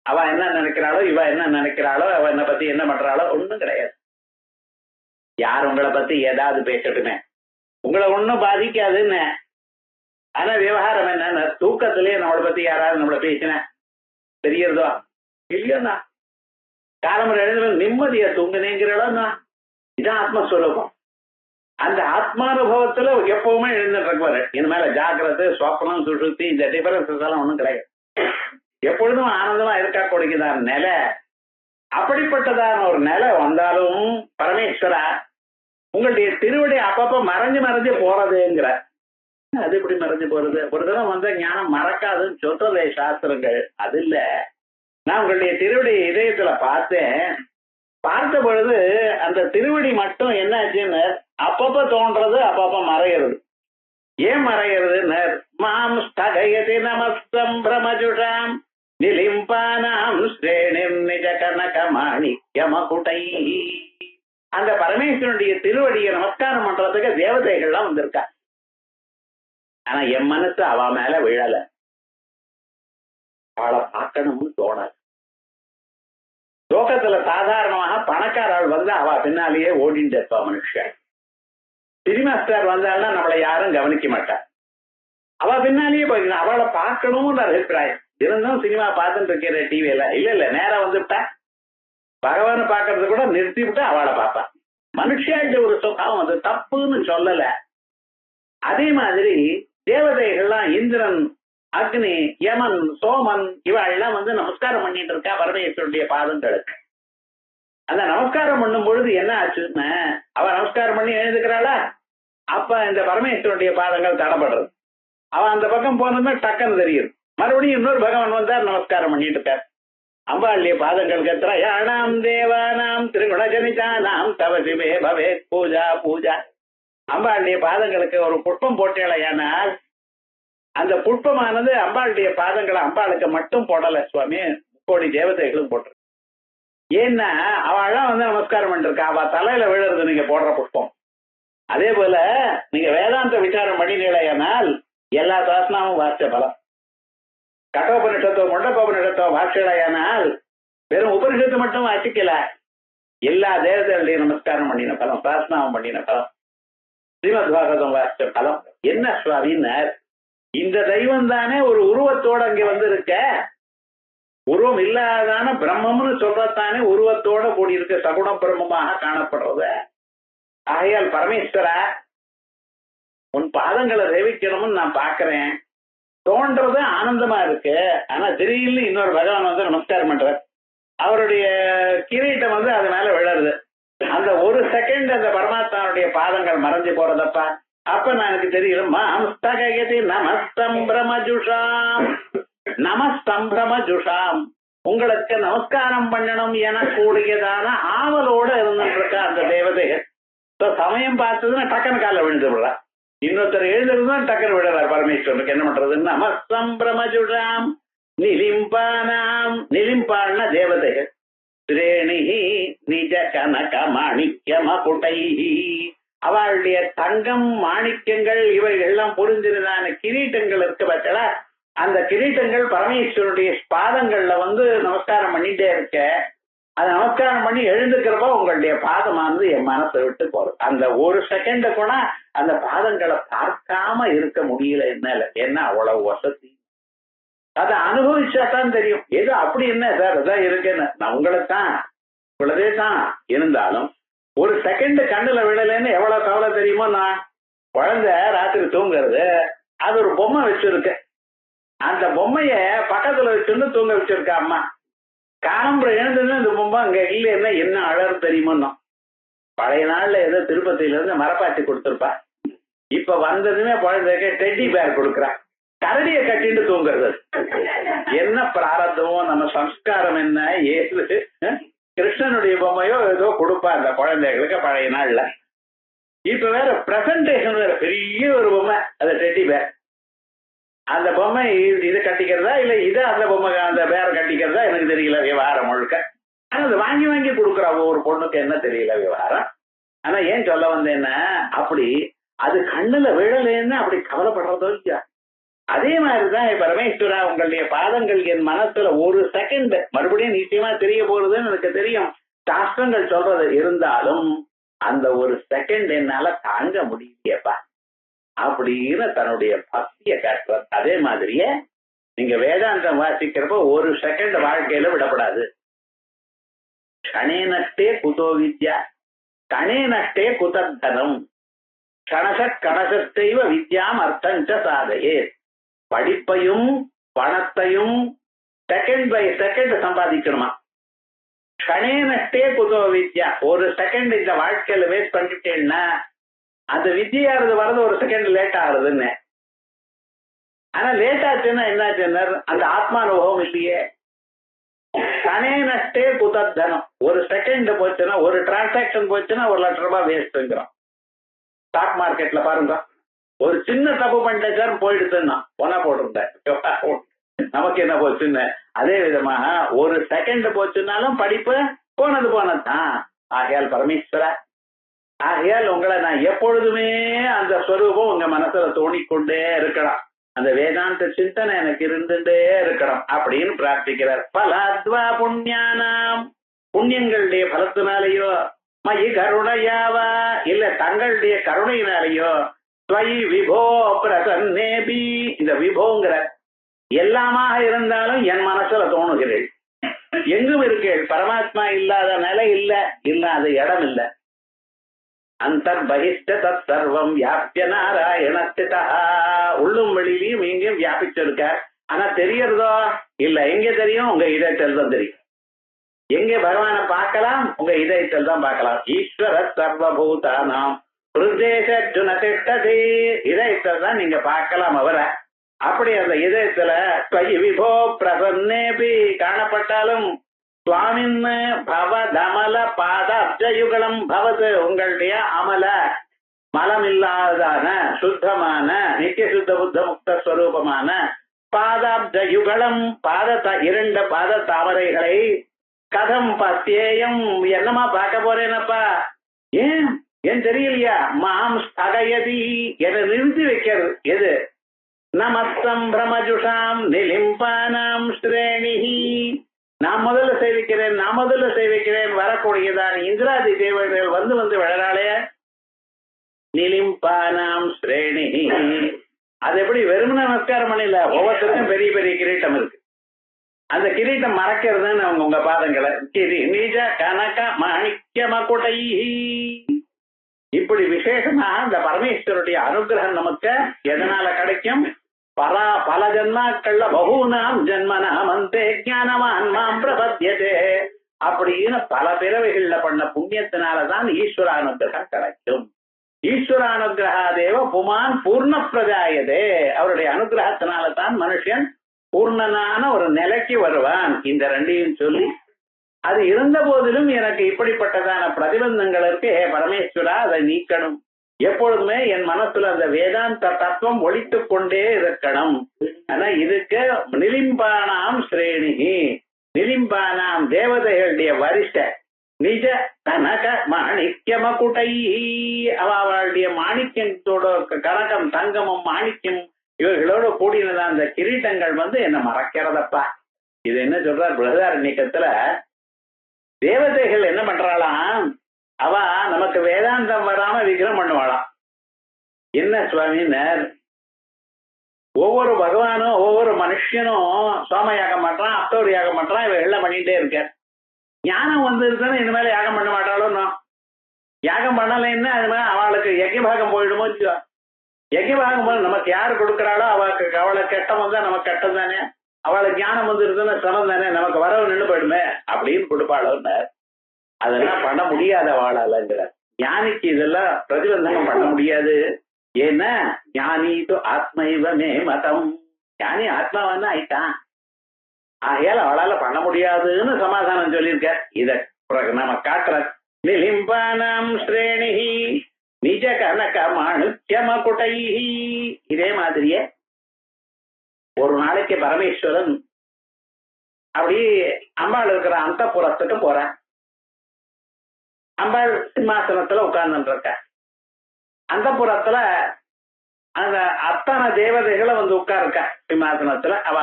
அவ என்ன நினைக்கிறாளோ, இவ என்ன நினைக்கிறாளோ, அவ என்னை பத்தி என்ன பண்றாளோ ஒண்ணும் கிடையாது. யார் உங்களை பத்தி ஏதாவது பேசட்டுமே, உங்களை ஒன்னும் பாதிக்காதுன்னு. ஆனா விவகாரம் என்ன, தூக்கத்திலேயே நம்மளை பத்தி யாராவது நம்மளை பேசின தெரியறதோ இல்லையோண்ணா. காலம்பரம் எழுந்து நிம்மதியா தூங்குனேங்கிறோம்னா, இதான் ஆத்மஸ்வரூபம். அந்த ஆத்மானுபவத்துல எப்பவுமே எழுந்துட்டு இருப்பாரு. இனிமேல ஜாக்கிரதை, சொப்பனம், சுசுத்தி, இந்த டிஃபரன்சஸ் எல்லாம் ஒண்ணும் கிடையாது. எப்பொழுதும் ஆனந்தமா இருக்கக்கூடியதான நிலை, அப்படிப்பட்டதான ஒரு நிலை வந்தாலும் பரமேஸ்வரா உங்களுடைய திருவடி அப்பப்ப மறைஞ்சு மறைஞ்சு போறதுங்கிற. அது எப்படி மறைஞ்சு போறது? ஒரு தடவை வந்த ஞானம் மறக்காதுன்னு சொல்றதே சாஸ்திரங்கள். அது இல்ல, நான் உங்களுடைய திருவடி இதயத்துல பார்த்தேன். பார்த்த பொழுது அந்த திருவடி மட்டும் என்ன ஆச்சுன்னு அப்பப்ப தோன்றது, அப்பப்ப மறைகிறது. ஏன் மறைகிறதுன்னு, மாம் ஸ்தகயதி நமஸ்தம் பிரமஜுஷாம் நிலிம்பானாம் ஸ்ரேணிர் நிஜ கனக மாணிக்யமகுடை. அந்த பரமேஸ்வரனுடைய திருவடியை நமஸ்காரம் பண்றதுக்கு தேவதைகள்லாம் வந்திருக்கா. ஆனா என் மனசு அவ மேல விழல, அவளை பார்க்கணும்னு தோணாது. லோகத்துல சாதாரணமாக பணக்காரால் வந்து அவ பின்னாலேயே ஓடிட்டு இருப்பா மனுஷன். சினிமா ஸ்டார் வந்தாள்னா நம்மளை யாரும் கவனிக்க மாட்டா, அவ பின்னாலேயே போயிருந்தா. அவளை பார்க்கணும்னு அபிப்பிராயம் இருந்தும் சினிமா பார்த்துட்டு இருக்கிற டிவியில இல்ல நேரம் வந்துவிட்டா பகவானை பார்க்கறது கூட நிறுத்தி விட்டு அவளை பார்ப்பா. மனுஷாண்ட ஒரு சுகம், அது தப்புன்னு சொல்லல. அதே மாதிரி தேவதைகள்லாம் இந்திரன், அக்னி, யமன், சோமன் இவெல்லாம் வந்து நமஸ்காரம் பண்ணிட்டு இருக்கா பரமேஸ்வருடைய பாதங்களுக்கு. அந்த நமஸ்காரம் பண்ணும் பொழுது என்ன ஆச்சுன்னு, அவ நமஸ்காரம் பண்ணி எழுந்துக்கிறாளா, அப்ப இந்த பரமேஸ்வருடைய பாதங்கள் தடப்படுறது. அவன் அந்த பக்கம் போனதுமே டக்குன்னு தெரியுது. மறுபடியும் இன்னொரு பகவான் வந்தார், நமஸ்காரம் பண்ணிட்டு இருக்கார். அம்பாளுடைய பாதங்கள் கத்துறா, யானாம் தேவானாம் திரிகுணஜனிதானாம் தவசிவே பவே பூஜா பூஜா. அம்பாளுடைய பாதங்களுக்கு ஒரு புஷ்பம் போட்டேலையானால் அந்த புஷ்பமானது அம்பாளுடைய பாதங்களை அம்பாளுக்கு மட்டும் போடல சுவாமி, கோடி தேவதைகளும் போட்டு. ஏன்னா அவள்லாம் வந்து நமஸ்காரம் பண்ணிருக்கா, அவ தலையில விழுறது நீங்க போடுற புஷ்பம். அதே போல நீங்க வேதாந்த விசாரம் பண்ணினீங்களேயானால் எல்லா சாசனமும் வாசிச்ச பலம். கட்டோபனிஷத்தோ முண்டோபனிஷத்தோ வாசிக்கலையானால் வெறும் உபனிஷத்து மட்டும் வாசிக்கல, எல்லா தேவதைகளையும் நமஸ்காரம் பண்ணின பலம், சாசனம் பண்ணின பலம், ஸ்ரீமத் பாகவதம் வாசிச்ச பலம். என்ன சுவாமின்னார், இந்த தெய்வம் தானே ஒரு உருவத்தோட அங்க வந்து இருக்க. உருவம் இல்லாதான பிரம்மம்னு சொல்றதானே உருவத்தோட கூடியிருக்க சகுண பிரம்மமாக காணப்படுறது. ஆகையால் பரமேஸ்வரா உன் பாதங்களை சேவிக்கணும்னு நான் பாக்குறேன், தோன்றது ஆனந்தமா இருக்கு. ஆனா திடீர்னு இன்னொரு பகவான் வந்து நமஸ்காரம் பண்ற, அவருடைய கிரீட்டம் வந்து அது மேல விழருது. அந்த ஒரு செகண்ட் அந்த பரமாத்மாவுடைய பாதங்கள் மறைஞ்சு போறதப்பா. அப்ப நான் எனக்கு தெரியும், நமஸ்தகயதி நமஸ்தம்பிரமஜுஷாம் நமஸ்தம்பிரமஜுஷாம், உங்களுக்கு நமஸ்காரம் பண்ணணும் என கூடியதான ஆவலோட இருந்துட்டு இருக்கா அந்த தேவதைகள். சமயம் பார்த்ததுன்னா டக்குன்னு கால விழுந்து விடுறா, இன்னொருத்தர் எழுதுறதுதான் டக்குன்னு விடுறார் பரமேஸ்வரனுக்கு. என்ன பண்றது, நமஸ்தம்பிரமஜுஷாம் நிலிம்பானாம். நிலிம்பான்னா தேவதைகள். ஸ்ரேணி நிஜ கனக மாணிக்க மகுடை, அவளுடைய தங்கம் மாணிக்கங்கள் இவைகள்லாம் புரிஞ்சிருந்தான கிரீட்டங்கள் இருக்கு பார்த்தா, அந்த கிரீட்டங்கள் பரமேஸ்வருடைய பாதங்கள்ல நமஸ்காரம் பண்ணிட்டே இருக்க, அதை நமஸ்காரம் பண்ணி எழுந்துக்கிறப்ப உங்களுடைய பாதமானது என் மனசை விட்டு போறது. அந்த ஒரு செகண்ட் கூட அந்த பாதங்களை பார்க்காம இருக்க முடியல என்னால. ஏன்னா அவ்வளவு வசதி. அதை அனுபவிச்சாதான் தெரியும். எது அப்படி என்ன சார் அதான் இருக்குன்னு உங்களதே தான் இருந்தாலும் ஒரு செகண்ட் கண்ணுல விடலைன்னு எவ்வளவு கவலை தெரியுமோ. நான் குழந்தை ராத்திரி தூங்குறது, அது ஒரு பொம்மை வச்சிருக்கு, அந்த பொம்மைய பக்கத்துல வச்சிருந்து தூங்க வச்சிருக்க அம்மா. காலம்புற எழுந்ததுன்னு இந்த பொம்மை அங்க இல்லைன்னா என்ன அழகு தெரியுமோ. பழைய நாள்ல ஏதோ திருப்பதியில இருந்து மரப்பாச்சி கொடுத்துருப்பா, இப்ப வந்ததுமே குழந்தைக்கு டெட்டி பேர் கொடுக்குறா, கரடியை கட்டிட்டு தூங்குறது. என்ன பிராரத்தமோ, நம்ம சம்ஸ்காரம் என்ன ஏது. கிருஷ்ணனுடைய பொம்மையோ ஏதோ கொடுப்பா அந்த குழந்தைகளுக்கு பழைய நாள்ல. இப்ப வேற பிரசன்டேஷன் வேற, பெரிய ஒரு பொம்மை, அது டெட்டி பேர். அந்த பொம்மை இது கட்டிக்கிறதா இல்ல இது அந்த பொம்மை அந்த பேரை கட்டிக்கிறதா எனக்கு தெரியல விவகாரம் முழுக்க. ஆனா அது வாங்கி வாங்கி கொடுக்குறா ஒரு பொண்ணுக்கு என்ன தெரியல விவகாரம். ஆனா ஏன் சொல்ல வந்தேன்னா, அப்படி அது கண்ணுல விழலேன்னு அப்படி கவலைப்படுறதோ இல்லையா. அதே மாதிரிதான் பரமேஸ்வரா உங்களுடைய பாதங்கள் என் மனசுல ஒரு செகண்ட் மறுபடியும் நிச்சயமா தெரிய போறதுன்னு எனக்கு தெரியும், சாஸ்திரங்கள் சொல்றது. இருந்தாலும் அந்த ஒரு செகண்ட் என்னால தாங்க முடியலையப்பா அப்படின்னு தன்னுடைய பக்திய காட்டுறார். அதே மாதிரியே நீங்க வேதாந்தம் வாசிக்கிறப்ப ஒரு செகண்ட் வாழ்க்கையில விடப்படாது. கணே நஷ்டே குதோ வித்யா, கணே நஷ்டே குதத்தனம், கணச கணசத்தைவ வித்யாம் அர்த்தஞ்ச சாதையே. படிப்பையும் பணத்தையும் செகண்ட் பை செகண்ட் சம்பாதிக்கணுமா. கணே நஷ்டே குதோ வித்யா, ஒரு செகண்ட் இந்த வாழ்க்கையில வேஸ்ட் பண்ணிட்டேன்னா அந்த வித்தியானது வர்றது ஒரு செகண்ட் லேட் ஆகுதுன்னு. ஆனா லேட் ஆச்சுன்னா என்னாச்சுன்னா அந்த ஆத்மானுபவம் இல்லையே. கணே நஷ்டே குதத்தனம், ஒரு செகண்ட் போச்சுன்னா, ஒரு டிரான்சாக்சன் போச்சுன்னா 1 லட்சம் ரூபாய் வேஸ்ட்ங்கிறோம். ஸ்டாக் மார்க்கெட்ல பாருங்க, ஒரு சின்ன தப்பு பண்ணிட்டேன் சார் போயிடுச்சுன்னா ஒன்னா போட்டிருந்தேன், நமக்கு என்ன போச்சுன்னு. அதே விதமாக ஒரு செகண்ட் போச்சுன்னாலும் படிப்பு போனதுதான். ஆகையால் பரமேஸ்வரா, ஆகையால் உங்களை நான் எப்பொழுதுமே அந்த ஸ்வரூபம் உங்க மனசுல தோணிக்கொண்டே இருக்கலாம், அந்த வேதாந்த சிந்தனை எனக்கு இருந்துட்டே இருக்கணும் அப்படின்னு பிரார்த்திக்கிறார். பலாத்வா புண்ணியானாம், புண்ணியங்களுடைய பலத்தினாலேயோ, மயி கருணையாவா இல்ல தங்களுடைய கருணையினாலேயோ, ஸ்வயி விபோ பிரசன்னேபி, இந்த விபோங்கிற எல்லாமாக இருந்தாலும் என் மனசுல தோணுகிறேன். எங்கும் இருக்கேள், பரமாத்மா இல்லாத நிலை இல்ல, இல்லாத இடம் இல்ல. அந்தர்பகிஷ்ட தத் சர்வம் வியாபிய நாராயணஸ்திதா, உள்ளும் வெளியிலையும் எங்கேயும் வியாபிச்சிருக்க. ஆனா தெரியறதோ இல்ல. எங்க தெரியும்? உங்க இதயத்தில் தான் தெரியும். எங்க பகவானை பார்க்கலாம்? உங்க இதயத்தில் தான் பார்க்கலாம். ஈஸ்வர சர்வபூதானாம் ஹிருதேஷர்ஜுன திஷ்டதி, இதயத்தில் தான் நீங்க பார்க்கலாம் அவரை. அப்படி அந்த இதயத்துல ஸ்வயி விபோ பிரசன்னேபி காணப்பட்டாலும், சுவாமின் பவ தமல பாத அப்ஜயுகலம் பவது, உங்களுடைய அமல மலம் இல்லாதான சுத்தமான நித்திய சுத்த புத்த முக்த ஸ்வரூபமான பாதாப்ஜயுகலம், இரண்டு பாத தாமரைகளை கதம் பத்தியேயம், என்னமா பார்க்க போறேனப்பா, ஏன் தெரியலையா, மாம் ஸ்தகயதி, என நிறுத்தி வைக்கிறது. எது? நமஸ்தம் பிரமஜுஷாம் நிலிம்பானாம் ஸ்ரேணிஹி, நான் முதல்ல சேவிக்கிறேன் வரக்கூடியதான் இந்திராதி தேவர்கள் வந்து விழறாளே. நிலிம்பானாம் ஸ்ரேணிஹி, அது எப்படி வெறும் நமஸ்காரம் பண்ணல, ஒவ்வொருத்தருக்கும் பெரிய பெரிய கிரீட்டம் இருக்கு. அந்த கிரீட்டம் மறக்கிறதுன்னு அவங்க உங்க பாதங்களை நிஜ கனக மாணிக்க மகுடை. இப்படி விசேஷமா இந்த பரமேஸ்வருடைய அனுகிரகம் நமக்கு எதனால கிடைக்கும்? பல ஜன்மாக்கள்ல பகூனாம் ஜன்மனாம் அந்தே ஞானவான் மாம் பிரபத்யதே அப்படின்னு பல பிறவைகள்ல பண்ண புண்ணியத்தினாலதான் ஈஸ்வரானுகிரகம் கிடைக்கும். ஈஸ்வரானுகிரகாதேவ புமான் பூர்ண பிரஜாயதே, அவருடைய அனுகிரகத்தினால்தான் மனுஷன் பூர்ணனான ஒரு நிலைக்கு வருவான். இந்த ரெண்டையும் சொல்லி, அது இருந்த போதிலும் எனக்கு இப்படிப்பட்டதான பிரதிபந்தங்கள் இருக்கு, பரமேஸ்வரா அதை நீக்கணும். எப்பொழுதுமே என் மனசுல அந்த வேதாந்த தத்துவம் ஒழித்து கொண்டே இருக்கணும். ஆனா இதுக்கு நிலிம்பானாம் ஸ்ரேணிகி, நிலிம்பானாம் தேவதைகளுடைய வரிசை நிஜ கனக மாணிக்க மகுட்டை அவளுடைய மாணிக்கத்தோட கனகம் தங்கமும் மாணிக்கம் இவர்களோட கூடினதான் அந்த கிரீட்டங்கள் என்ன மறக்கிறதப்பா. இது என்ன சொல்றார் பிரகதாரண்யத்துல, தேவதைகள் என்ன பண்றாளாம், அவ நமக்கு வேதாந்தம் வராம விக்கிரம் பண்ணுவாளாம். என்ன சுவாமினர், ஒவ்வொரு பகவானும் ஒவ்வொரு மனுஷனும் சோமயாகம் பண்றான், அப்தோர் யாகம் பண்றான், இவ எல்லாம் பண்ணிட்டே இருக்க. ஞானம் வந்துருச்சுன்னு இந்த மாதிரி யாகம் பண்ண மாட்டாளோ? யாகம் பண்ணலைன்னா அது மாதிரி அவளுக்கு யஜ்யபாகம் போயிடுமோ? யஜ்யபாகம் போது நமக்கு யாரு கொடுக்குறாளோ அவளுக்கு, அவளை கெட்டம் வந்தா நமக்கு கெட்டம் தானே, அவளுக்கு ஞானம் வந்துருதுன்னா சமம் தானே, நமக்கு வரவு நின்று போயிடுமே அப்படின்னு கொடுப்பாளோன்னு. அதெல்லாம் பண்ண முடியாத வாழாலங்கிற ஞானிக்கு இதெல்லாம் பிரதிபந்தகம் பண்ண முடியாது. ஏன்னா ஞானி து ஆத்மைவமே மதம், ஞானி ஆத்மாவான ஆயிட்டான். ஆகையால அவளால பண்ண முடியாதுன்னு சமாதானம் சொல்லியிருக்க. இத நம்ம காட்டுற நிலிம்பானாம் ஸ்ரேணி நிஜ கனக மாணுக்கியம குட்டை. இதே மாதிரியே ஒரு நாளைக்கு பரமேஸ்வரன் அப்படி அம்பாள் இருக்கிற அந்த புறத்துக்கு போறான். அம்பாள் சிம்மாசனத்துல உட்கார்ந்து இருக்க. அந்த புறத்துல அந்த அத்தனை தேவதைகளை உட்கார்க்க சிம்மாசனத்துல. அவ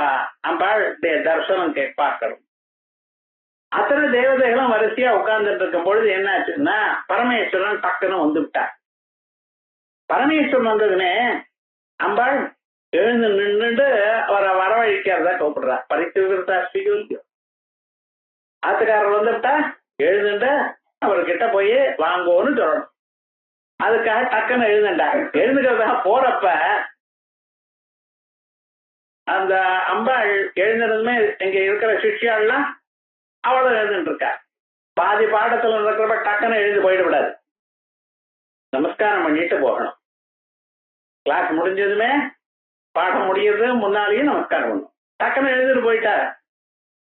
அம்பாள் தரிசனம் பார்க்கணும். அத்தனை தேவதைகளும் வரிசையா உட்கார்ந்துட்டு இருக்கும் பொழுது என்ன ஆச்சுன்னா, பரமேஸ்வரன் டக்குன்னு வந்துவிட்டார். பரமேஸ்வரன் வந்ததுமே அம்பாள் எழுந்து நின்றுட்டு அவரை வரவழைக்கிறதா கூப்பிடுறா. பறித்து விடுறா ஸ்ரீகோலியம். ஆத்துக்காரர் வந்துட்டா எழுந்துட்டு அவர்கிட்ட போய் வாங்கோன்னு சொல்லணும். அதுக்காக டக்குன்னு எழுந்துட்டாங்க. எழுந்துக்கிறதுக்காக போறப்ப அந்த அம்பாள் எழுந்திருந்துமே இங்க இருக்கிற சிஷ்யாள்லாம் அவளும் எழுந்துட்டு இருக்கா. பாதி பாடத்துல இருக்கிறப்ப டக்குன்னு எழுந்து போயிட விடாது, நமஸ்காரம் பண்ணிட்டு போகணும். கிளாஸ் முடிஞ்சதுமே பாடம் முடியறது முன்னாலேயும் நமஸ்காரம் பண்ணணும். டக்குன்னு எழுந்துட்டு போயிட்டா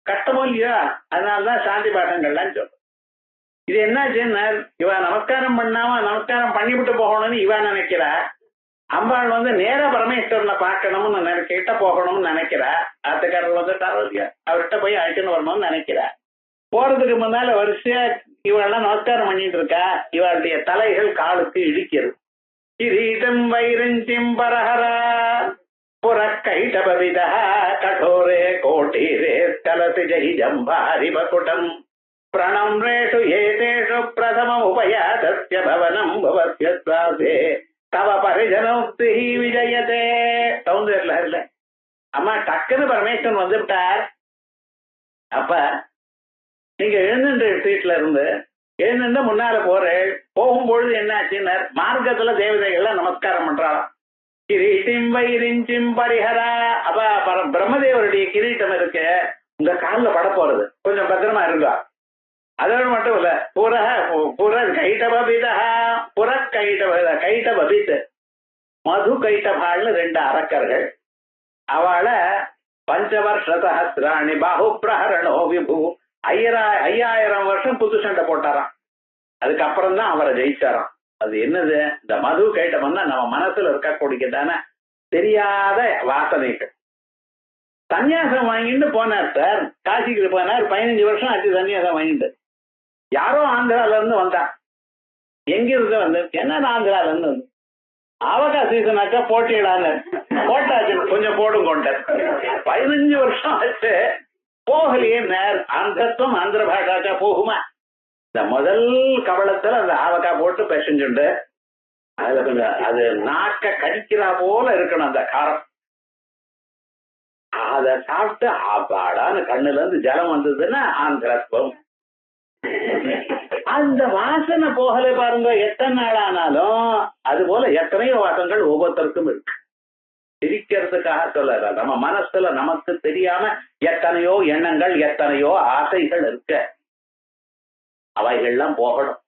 கஷ்டமோ இல்லையா? அதனாலதான் சாந்தி பாடங்கள்லாம் சொல்றோம். இது என்னாச்சுன்னா, இவ நமஸ்காரம் பண்ணாம நமஸ்காரம் பண்ணிவிட்டு போகணும்னு இவ நினைக்கிறா. அம்பாள் நேர பரமேஸ்வரனை பார்க்கணும்னு கிட்ட போகணும்னு நினைக்கிறா. ஆத்துக்காரர் அவர்கிட்ட போய் அழைச்சுன்னு வரணும்னு நினைக்கிறா. போறதுக்கு முன்னால வரிசையா இவெல்லாம் நமஸ்காரம் பண்ணிட்டு இருக்கா. இவளுடைய தலைகள் காலுக்கு இடிக்கிறது. கிரீடம் வைரஞ்சிம் பரஹரா புறக்கைடபவிதா கடோரே கோட்டீரே கலசி ஜெய் ஜம்பாரி பகுடம் பிரணம்ரேஷு ஏதேஷு பிரதம உபயாதஸ்ய பவனம் பவஸ்ய ஸ்வாசே தவ பரிஜனோக்தி விஜயதே. சௌந்தர்ல இல்ல அம்மா டக்குன்னு பரமேஸ்வரன் வந்துவிட்டார். அப்ப நீங்க எழுந்துட்டு சீட்ல இருந்து எழுந்துட்டு முன்னால போறேன். போகும்பொழுது என்னாச்சுன்னா, மார்க்கத்துல தேவதைகள்லாம் நமஸ்காரம் பண்றாளாம். கிரீட்டிம் வைரிஞ்சிம் பரிஹரா. அப்ப பிரம்மதேவருடைய கிரீட்டம் இருக்கு, உங்க காலில் பட போறது, கொஞ்சம் பத்திரமா இருங்க. அதோடு மட்டும் இல்ல, புற கைட்டபபிதா புற கைட்டபபித் மது கைட்டபாள்னு 2 அரக்கர்கள். அவளை பஞ்சவர்ஷ சஹசிராணி பாஹு பிரஹரணோ விபு 5000 வருஷம் புது சண்டை போட்டாராம். அதுக்கப்புறம் தான் அவரை ஜெயிச்சாராம். அது என்னது, இந்த மது கைட்டம்னா நம்ம மனசுல இருக்கக்கூடியதான தெரியாத வாசனைகள். சன்னியாசம் வாங்கிட்டு போனார் சார், காசிக்கு போனார். 15 வருஷம் ஆச்சு சன்னியாசம் வாங்கிட்டு. யாரோ ஆந்திரால இருந்து வந்தா. எங்க இருந்து என்ன ஆந்திரால இருந்து வந்து அவகா சீசனாக்கா போட்டியிடான்னு போட்டாச்சு, கொஞ்சம் போடும் கொண்டார். 15 வருஷம் ஆச்சு போகலையே. ஆந்திரத்துவம் ஆந்திர பாஷாக்கா போகுமா? இந்த முதல் கவளத்துல அந்த ஆவக்கா போட்டு பெசஞ்சுண்டு அதுல கொஞ்சம் அது நாக்க கடிக்கிறா போல இருக்கணும் அந்த காரம். அத சாப்பிட்டு ஆப்பாடான்னு கண்ணுல இருந்து ஜலம் வந்ததுன்னா ஆந்திரத்துவம். அந்த வாசனை போகல பாருங்க, எத்தனை நாள் ஆனாலும். அது போல எத்தனையோ வாசங்கள் ஒவ்வொருத்தருக்கும் இருக்கு. சிரிக்கிறதுக்காக சொல்ல, நம்ம மனசுல நமக்கு தெரியாம எத்தனையோ எண்ணங்கள் எத்தனையோ ஆசைகள் இருக்கு. அவைகள்லாம் போகணும்.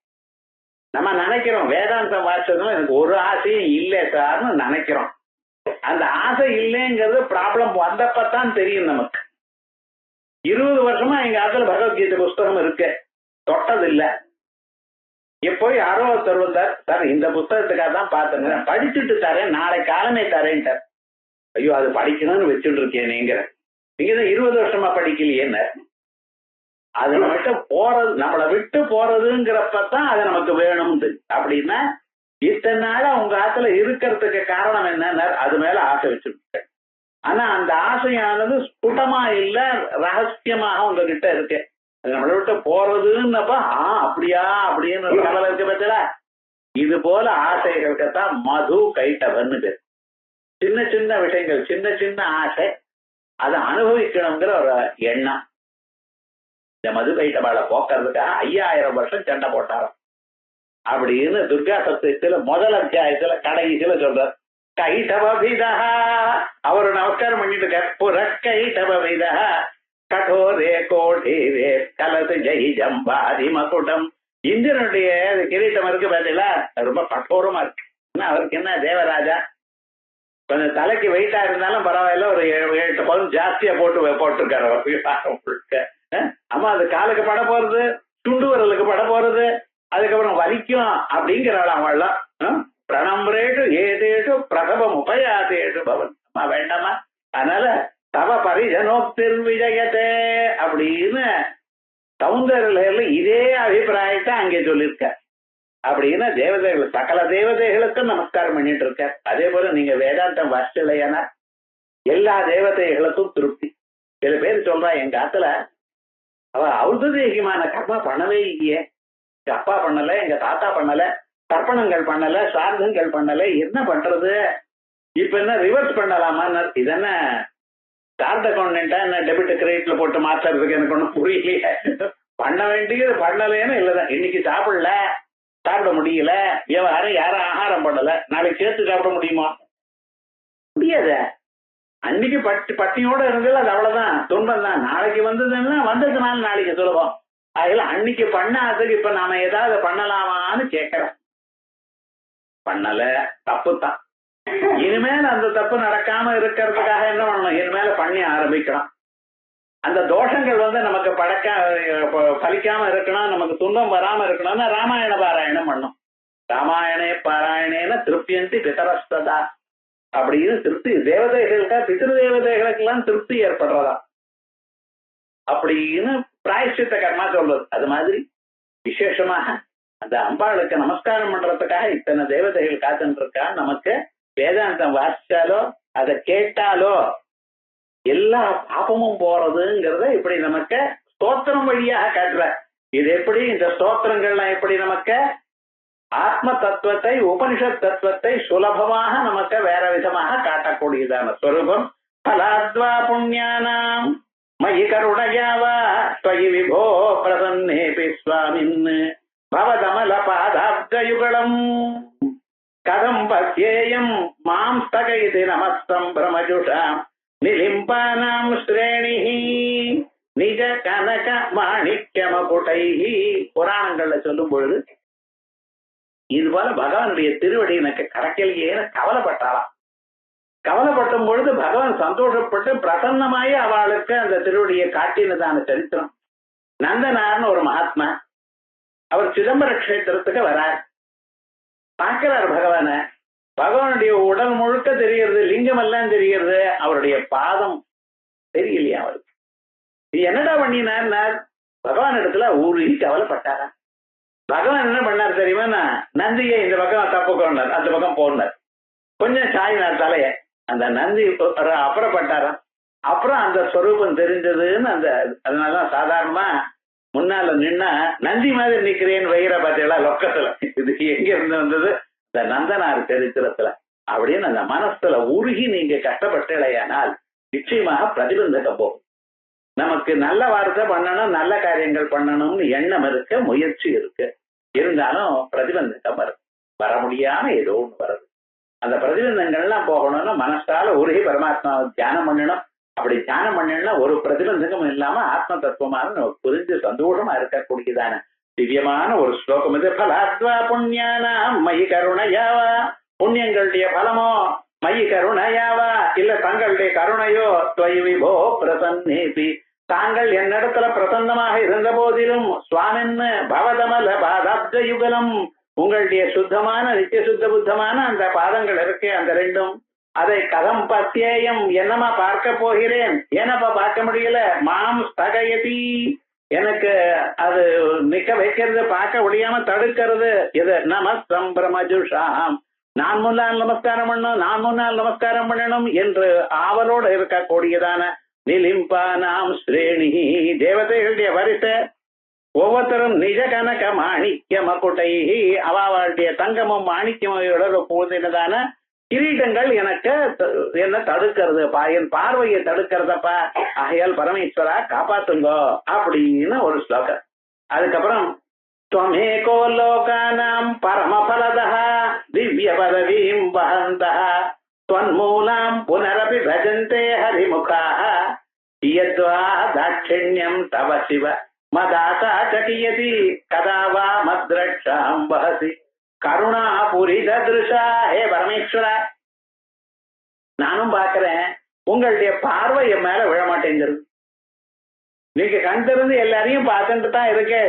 நம்ம நினைக்கிறோம் வேதாந்தம் வாசிச்சதும் எனக்கு ஒரு ஆசையும் இல்லை சார்னு நினைக்கிறோம். அந்த ஆசை இல்லைங்கிறது ப்ராப்ளம் வந்தப்பதான் தெரியும் நமக்கு. 20 வருஷமா எங்க ஆத்துல பகவத்கீதை புஸ்தகம் இருக்கு, தொட்டதில்லை. எப்போ யாரோ ஒருத்தர் வந்தார், சார் இந்த புஸ்தகத்துக்காக தான் பார்த்துங்க, படிச்சுட்டு தரேன், நாளை காலமே தரேன்ட்டார். ஐயோ அது படிக்கணும்னு வச்சுட்டு இருக்கேன். நீங்க தான் 20 வருஷமா படிக்கலையேன்னு. அது நம்மகிட்ட போறது, நம்மளை விட்டு போறதுங்கிறப்பதான் அது நமக்கு வேணும்னு. அப்படின்னா இத்தனை நாள உங்க ஆத்துல இருக்கிறதுக்கு காரணம் என்னன்னா அது மேல ஆசை வச்சிருக்க. ஆனா அந்த ஆசையானது ஸ்புடமா இல்ல, ரகசியமாக உங்ககிட்ட இருக்கு. அது நம்மளை விட்டு போறதுன்னப்ப அப்படியா அப்படின்னு கவலை இருக்க பத்தில. இது போல ஆசைகளுக்குத்தான் மது கைட்டவன்னு பேர். சின்ன சின்ன விஷயங்கள், சின்ன சின்ன ஆசை, அதை அனுபவிக்கணுங்கிற ஒரு எண்ணம். இந்த மது கைட்டவாளை போக்குறதுக்காக 5000 வருஷம் சண்டை போட்டாராம் அப்படின்னு துர்கா சப்தத்துல முதல் அத்தியாயத்துல கடைசியில சொல்றார். கைட்டவபிதா அவரு நமஸ்காரம் பண்ணிட்டு இருக்கார். புறக்கைட்டவபிதா கடோரே கோடீரே கலசு ஜெய் ஜம்பாதி மகுடம். இந்திரனுடைய கிரீட்டம் இருக்கு பார்த்தீங்களா, ரொம்ப கட்டோரமா இருக்கு. அவருக்கு என்ன தேவராஜா, கொஞ்சம் தலைக்கு வெயிட்டா இருந்தாலும் பரவாயில்ல, ஒரு 7-8 பவுன் ஜாஸ்தியா போட்டிருக்காரு. ஆமா, அது காலுக்கு பட போறது, துண்டு வரலுக்கு பட போறது, அதுக்கப்புறம் வலிக்கும் அப்படிங்கிறாள் அவள்லாம். பிரணம்ரேட்டு ஏதேட்டு பிரசவம் உபயாதேட்டு பவன். அம்மா வேண்டாமா, அதனால தவ பரிஜனோக்திர் விஜயத்தே அப்படின்னு சௌந்தர்யில இதே அபிப்பிராயத்தை அங்கே சொல்லியிருக்க. அப்படின்னா தேவதைகள், சகல தேவதைகளுக்கும் நமஸ்காரம் பண்ணிட்டு இருக்க. அதே போல நீங்க வேதாந்தம் வாசிச்சலையானா எல்லா தேவதைகளுக்கும் திருப்தி. சில பேர் சொல்றா, எங்க ஆத்துல அவ ஔததேகியமான கர்மா பண்ணவே இல்லையே, எங்க அப்பா பண்ணல, எங்க தாத்தா பண்ணல, தர்ப்பணங்கள் பண்ணல, சார்தங்கள் பண்ணல, என்ன பண்றது, இப்ப என்ன ரிவர்ஸ் பண்ணலாமா? இதென்ன சார்ட் அக்கௌண்டா என்ன டெபிட் கிரெடிட்ல போட்டு மாத்துறதுக்கு எனக்கு ஒன்றும் புரியலையே. பண்ண வேண்டியது பண்ணலேன்னு இல்லதான். இன்னைக்கு சாப்பிடல, சாப்பிட முடியல, விவகாரம் யாரும் ஆகாரம் பண்ணல, நாளைக்கு சேர்த்து சாப்பிட முடியுமா? முடியாத. அன்னைக்கு பட்டியோட இருந்தது, அது அவ்வளவுதான், துன்பம் தான். நாளைக்கு வந்ததுன்னா வந்ததுனால நாளைக்கு சுலபம். அதுல அன்னைக்கு பண்ணாததுக்கு இப்ப நாம ஏதாவது பண்ணலாமான்னு கேட்கிறேன். பண்ணல, தப்பு தான். இனிமேல் அந்த தப்பு நடக்காம இருக்கிறதுக்காக என்ன பண்ணணும், இனிமேல பண்ணி ஆரம்பிக்கணும். அந்த தோஷங்கள் நமக்கு பலிக்காம இருக்கணும், நமக்கு துன்பம் வராம இருக்கணும்னா ராமாயண பாராயணம் பண்ணும். ராமாயணே பாராயணேன திருப்தியந்தி பிதரஸ்ததா அப்படின்னு திருப்தி தேவதைகளுக்கா, பிதிரு தேவதைகளுக்கெல்லாம் திருப்தி ஏற்படுறதா அப்படின்னு பிராயஷ்சித்த கர்மா சொல்றது. அது மாதிரி விசேஷமாக அந்த அம்பாளுக்கு நமஸ்காரம் பண்றதுக்காக இத்தனை தேவதைகள் காத்துட்டு இருக்கா. நமக்கு வேதாந்தம் வாசிச்சாலோ அதை கேட்டாலோ எல்லா பாபமும் போறதுங்கிறத இப்படி நமக்கு ஸ்தோத்திரம் வழியாக காட்டுற. இது எப்படி, இந்த ஸ்தோத்திரங்கள்லாம் எப்படி நமக்கு ஆத்ம தத்துவத்தை, உபனிஷத் தத்துவத்தை சுலபமாக நமக்கு வேற விதமாக காட்டக்கூடியதான ஸ்வரூபம். பலாத்வா புண்ணியானாம் மயி கருணையாவா ஸ்வயி விபோ பிரசன்னேபி ஸ்வாமின் பவதமல பாதாப்ஜயுகலம் கதம் பத்யேயம் மாம் ஸ்தகயிதி நமஸ்தம் பிரமஜுஷாம் நிலிம்பானாம் ஸ்ரேணிஹி நிஜ கனக மாணிக்யமகுடைஹி. புராணங்கள்ல சொல்லும் பொழுது இது போல பகவானுடைய திருவடி எனக்கு கடக்கலையே கவலைப்பட்டாராம். கவலைப்பட்டும் பொழுது பகவான் சந்தோஷப்பட்டு பிரசன்னமாயி அவளுக்கு அந்த திருவடியை காட்டினதான சரித்திரம். நந்தனார்னு ஒரு மகாத்மா, அவர் சிதம்பர கஷேத்திரத்துக்கு வரார். பார்க்கிறார் பகவான. பகவானுடைய உடல் முழுக்க தெரிகிறது, லிங்கம் எல்லாம் தெரிகிறது, அவருடைய பாதம் தெரியலையா அவருக்கு. என்னடா பண்ணினார்? பகவான் இடத்துல ஊருகி கவலைப்பட்டாரா. பகவான் என்ன பண்ணார் தெரியுமா, நந்தியை இந்த பக்கம் தப்புக்கோண்டார், அந்த பக்கம் போனார், கொஞ்சம் சாயினார் தலைய. அந்த நந்தி அப்புறப்பட்டாராம். அப்புறம் அந்த ஸ்வரூபம் தெரிஞ்சதுன்னு அந்த அதனாலதான் சாதாரணமா முன்னால நின்னா நந்தி மாதிரி நிக்கிறேன்னு வைகிற பார்த்தீங்களா லொக்கத்துல. இது எங்க இருந்து வந்தது? இந்த நந்தனார் சரித்திரத்துல. அப்படின்னு அந்த மனசுல உருகி நீங்க கஷ்டப்பட்டலையானால் நிச்சயமாக பிரதிபந்தகம் போகும். நமக்கு நல்ல வார்த்தை பண்ணணும், நல்ல காரியங்கள் பண்ணணும்னு எண்ணம் இருக்கு, முயற்சி இருக்கு, இருந்தாலும் பிரதிபந்தகம் வரும். வர முடியாம ஏதோ ஒண்ணு வருது. அந்த பிரதிபந்தங்கள்லாம் போகணும்னா மனசால உருகி பரமாத்மாவை தியானம் பண்ணணும். அப்படி தியானம் பண்ணணும்னா ஒரு பிரதிபந்தகம் இல்லாம ஆத்ம தத்துவமாக நமக்கு புரிஞ்சு சந்தோஷமா இருக்கக்கூடியதான திவ்யமான ஒரு ஸ்லோகம் இது. பலாத்வா புண்ணியானா மயி கருணையாவா, புண்ணியங்களுடைய பலமோ மயி கருணையாவா, இல்ல தங்களுடைய கருணையோ துவயி விபோ பிரசன்னேபி, தாங்கள் என்னிடத்துல பிரசன்னமாக இருந்த போதிலும் சுவாமின்னு பவதமல பாதாப்த யுகலம், உங்களுடைய சுத்தமான நித்திய சுத்த புத்தமான அந்த பாதங்கள் இருக்கே அந்த ரெண்டும், அதை கதம் பத்தியேயம் என்னமா பார்க்க போகிறேன், ஏனப்பா பார்க்க முடியல, மாம் ஸ்தகயதி எனக்கு அது நிக்க வைக்கிறது பார்க்க முடியாம தடுக்கிறது இது. நமஸ்தம் பிரமஜுஷாம், நான் முன்னால் நமஸ்காரம் பண்ணணும், நான் முன்னால் நமஸ்காரம் பண்ணணும் என்று ஆவலோடு இருக்கக்கூடியதான நிலிம்பானாம் ஸ்ரேணி, தேவதைகளுடைய வரிசை. ஒவ்வொருத்தரும் நிஜ கனக மாணிக்க மக்குட்டை, அவளுடைய தங்கமும் மாணிக்கமோட பூந்தினதான கிரீடங்கள் எனக்கு என்ன தடுக்கிறது, என் பார்வையை தடுக்கிறதப்பா, ஆகையால் பரமேஸ்வரா காப்பாத்துங்கோ அப்படின்னு ஒரு ஸ்லோகம். அதுக்கப்புறம் त्वमेको लोकानां परमफलदः दिव्य पदवीं वहन्तः त्वन्मूलां पुनरपि भजन्ते हरिमुखाः यद्वा दाक्षिण्यं तव शिव मदासा चकियति कदा वा मद्रक्षां वहसि கருணாபுரிதா. ஹே பரமேஸ்வரா, நானும் பாக்குறேன் உங்களுடைய பார்வை என் மேல விழமாட்டேங்கிறது. நீங்க கண் திறந்து எல்லாரையும் பார்த்துட்டு தான் இருக்கே,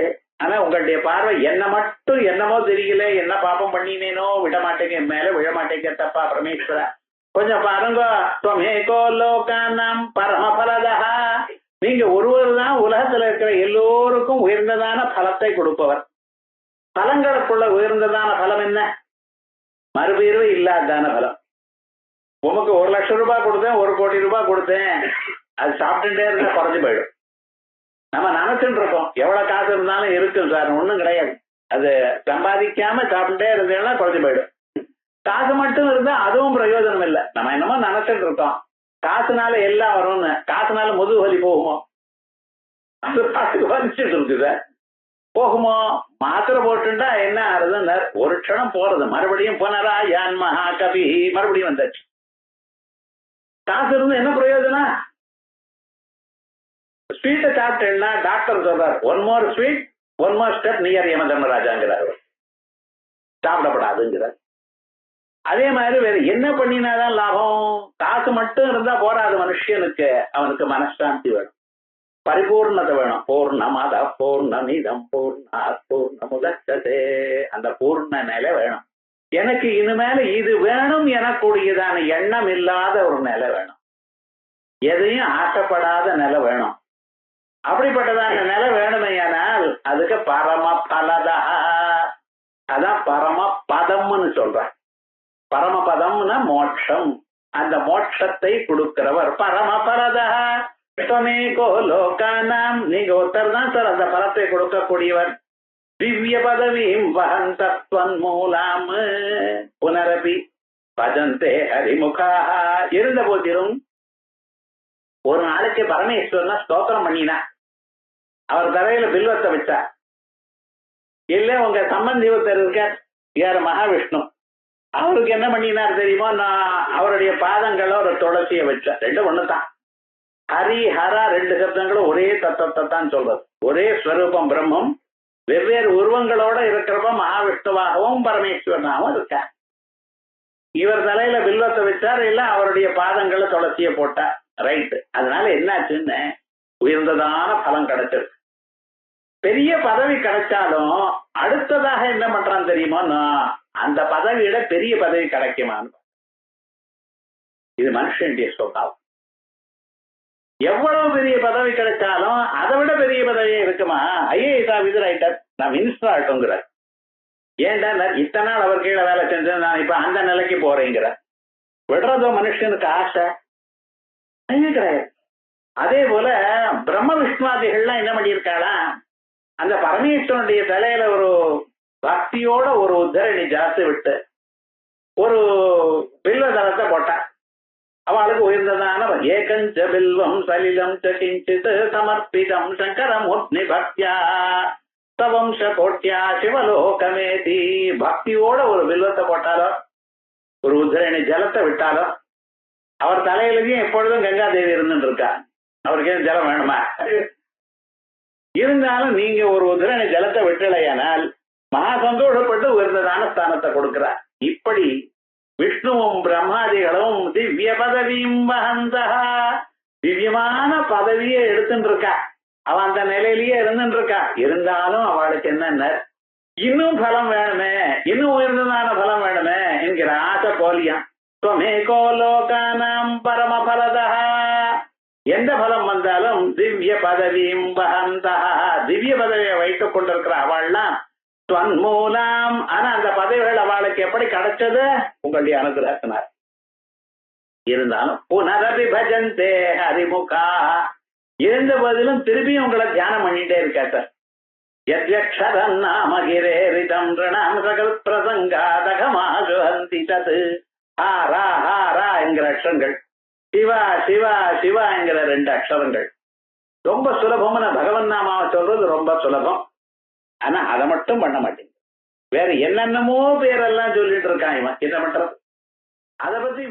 ஆனா உங்களுடைய பார்வை என்ன மட்டும் என்னமோ தெரியல, என்ன பாப்பம் பண்ணினேனோ விட மாட்டேங்க, என் மேல விழ மாட்டேங்க. தப்பா பரமேஸ்வரா கொஞ்சம் பாருங்க. त्वमेको लोकानां परमफलदः, நீங்க ஒருவர் தான் உலகத்துல இருக்கிற எல்லோருக்கும் உயர்ந்ததான பலத்தை கொடுப்பவர். பலங்களுக்குள்ள உயர்ந்ததான பலம் என்ன? மறுபீர்வு இல்லாதான பலம். உமக்கு 1 லட்சம் ரூபாய் கொடுத்தேன், 1 கோடி ரூபாய் கொடுத்தேன், அது சாப்பிட்டுட்டே இருந்தா குறைஞ்சு போயிடும். நம்ம நினைச்சுட்டு இருக்கோம் எவ்வளவு காசு இருந்தாலும் இருக்கும் சார், ஒண்ணும் கிடையாது. அது சம்பாதிக்காம சாப்பிட்டுட்டே இருந்தேன்னா குறைஞ்சு போயிடும். காசு மட்டும் இருந்தா அதுவும் பிரயோஜனம் இல்லை. நம்ம என்னமோ நினைச்சுட்டு இருக்கோம் காசுனால எல்லாம் வரும்னு. காசுனால முதுகு வலி போகுமோ? அது காசுக்கு வலிச்சுட்டு இருக்குது போகுமோ? மாத்திரை போட்டுட்டா என்ன ஆறுதுன்னு ஒரு க்ஷணம் போறது, மறுபடியும் போனாரா யான் மகா கவி, மறுபடியும் வந்தாச்சு. காசு இருந்து என்ன பிரயோஜனம்? ஸ்வீட்டை சாப்பிட்டேன்னா டாக்டர் சொல்றாரு 1 more sweet 1 more step near யம தர்மராஜாங்கிறார், சாப்பிடப்படாதுங்கிறார். அதே மாதிரி வேற என்ன பண்ணினாதான் லாபம்? காசு மட்டும் இருந்தா போராது மனுஷனுக்கு, அவனுக்கு மனசாந்தி வேணும், பரிபூர்ணத்தை வேணும். பூர்ணமத பூர்ணமிதம் பூர்ணாத் பூர்ணமுதச்சதே, அந்த பூர்ண நிலை வேணும். எனக்கு இனிமேல இது வேணும் எனக்கூடியதான எண்ணம் இல்லாத ஒரு நிலை வேணும், எதையும் ஆசைப்படாத நிலை வேணும். அப்படிப்பட்டதான நிலை வேணுமையானால் அதுக்கு பரம பலதா, அதான் பரம பதம்னு சொல்றேன். பரமபதம்னா மோட்சம், அந்த மோட்சத்தை கொடுக்கிறவர் பரமபரதா. त्वमेको लोकानां, நீங்க ஒருத்தர் தான் சார் அந்த பலத்தை கொடுக்கக்கூடியவர். திவ்ய பதவியும் வஹந்த त्वन्मूलां புனரபி பஜந்தே ஹரிமுகாः. இருந்த போதிலும் ஒரு நாளைக்கு பரமேஸ்வரனை ஸ்தோத்திரம் பண்ணினா, அவர் தரையில பில்வத்தை வச்சா. இல்ல உங்க சம்பந்தி ஒருத்தர் இருக்கார், யார் மகாவிஷ்ணு, அவருக்கு என்ன பண்ணினார் தெரியுமோ? நான் அவருடைய பாதங்களோ ஒரு துளசியை வச்சேன். 2 ஒண்ணுதான். ஹரி ஹரா 2 சப்தங்களும் ஒரே தத்துவத்தை தான் சொல்றது. ஒரே ஸ்வரூபம் பிரம்மம், வெவ்வேறு உருவங்களோட இருக்கிறப்ப மகாவிஷ்ணுவாகவும் பரமேஸ்வரனாகவும் இருக்க. இவர் தலையில பில்வத்தை வச்சார், இல்ல அவருடைய பாதங்களை துளசிய போட்டார். ரைட்டு. அதனால என்னாச்சுன்னு உயர்ந்ததான பலம் கிடைச்சிருக்கு. பெரிய பதவி கிடைச்சாலும் அடுத்ததாக என்ன பண்றான் தெரியுமா? அந்த பதவியிட பெரிய பதவி கிடைக்குமான்னு. இது மனுஷனுடைய சொத்தாவும். எவ்வளவு பெரிய பதவி கிடைச்சாலும் அதை விட பெரிய பதவியே இருக்குமா? ஐஏஎஸ் ஆபீசர் ஆயிட்டார், நான் மினிஸ்டர் ஆகட்டும்ங்கிறார். ஏன்டா இத்தனை நாள் அவர் கீழே வேலை செஞ்சு நான் இப்ப அந்த நிலைக்கு போறேங்கிற. விடுறதோ மனுஷனுக்கு ஆசை கிடையாது. அதே போல பிரம்ம விஷ்ணுவாதிகள்லாம் என்ன பண்ணியிருக்காளா, அந்த பரமேஸ்வரனுடைய தலையில ஒரு பக்தியோட ஒரு உத்தரணி ஜாஸ்தி விட்டு ஒரு பில்வ தளத்தை போட்டா. அவளுக்கு உயர்ந்ததான ஏகஞ்ச பில்வம் சலிலம் கிஞ்சித் சமர்ப்பிதம் சங்கரமூர்த்தி பக்தியா தவம்ச கோட்யா சிவலோகமேதி. பக்தியோட ஒரு பில்வத்தை போட்டாலோ ஒரு உத்தரணி ஜலத்தை விட்டாலோ, அவர் தலையிலையும் எப்பொழுதும் கங்காதேவி இருந்துட்டு இருக்கா. அவருக்கு ஏன் ஜலம் வேணுமா? இருந்தாலும் நீங்க ஒரு உத்தரணி ஜலத்தை விட்டலையானால் மகா சந்தோஷப்பட்டு உயர்ந்ததான ஸ்தானத்தை கொடுக்கிறார். இப்படி விஷ்ணுவும் பிரம்மாதிகளும் திவ்ய பதவியும் வஹந்தா, திவ்யமான பதவியை எடுத்துட்டு இருக்கா. அவன் அந்த நிலையிலேயே இருந்துட்டு இருக்கா. இருந்தாலும் அவளுக்கு என்ன, இன்னும் பலம் வேணுமே, இன்னும் உயர்ந்ததான பலம் வேணுமே என்கிற ஆசை போலியாம். त्वमेको लोकानां परमफलदः எந்த பலம் வந்தாலும் திவ்ய பதவியும் வகந்தா, திவ்ய பதவியை வைத்துக் கொண்டிருக்கிற அவள்லாம் மூலாம். ஆனா அந்த பதவிகள் அவளுக்கு எப்படி கிடைச்சது? உங்களுடைய அனுகிரகத்தினார். இருந்தாலும் புனரபி பஜந்தே ஹரிமுகா, இருந்த போதிலும் திரும்பியும் உங்களை தியானம் பண்ணிட்டே இருக்கா சார். யத்யக்ஷரம் நாமகிரேரிதம் ரிணாம் சகல் பிரசங்காதகமாகுஹந்தி தத். ஹாரா ஹாரா என்கிற அக்ஷரங்கள், சிவா சிவா சிவா என்கிற 2 அக்ஷரங்கள் ரொம்ப சுலபமான பகவன் நாமாவை சொல்றது ரொம்ப சுலபம். ஆனா அதை மட்டும் பண்ண மாட்டேங்குது. வேற என்னென்னமோ பேரெல்லாம் சொல்லிட்டு இருக்கான் இவன். என்ன பண்றது? அதை பத்தி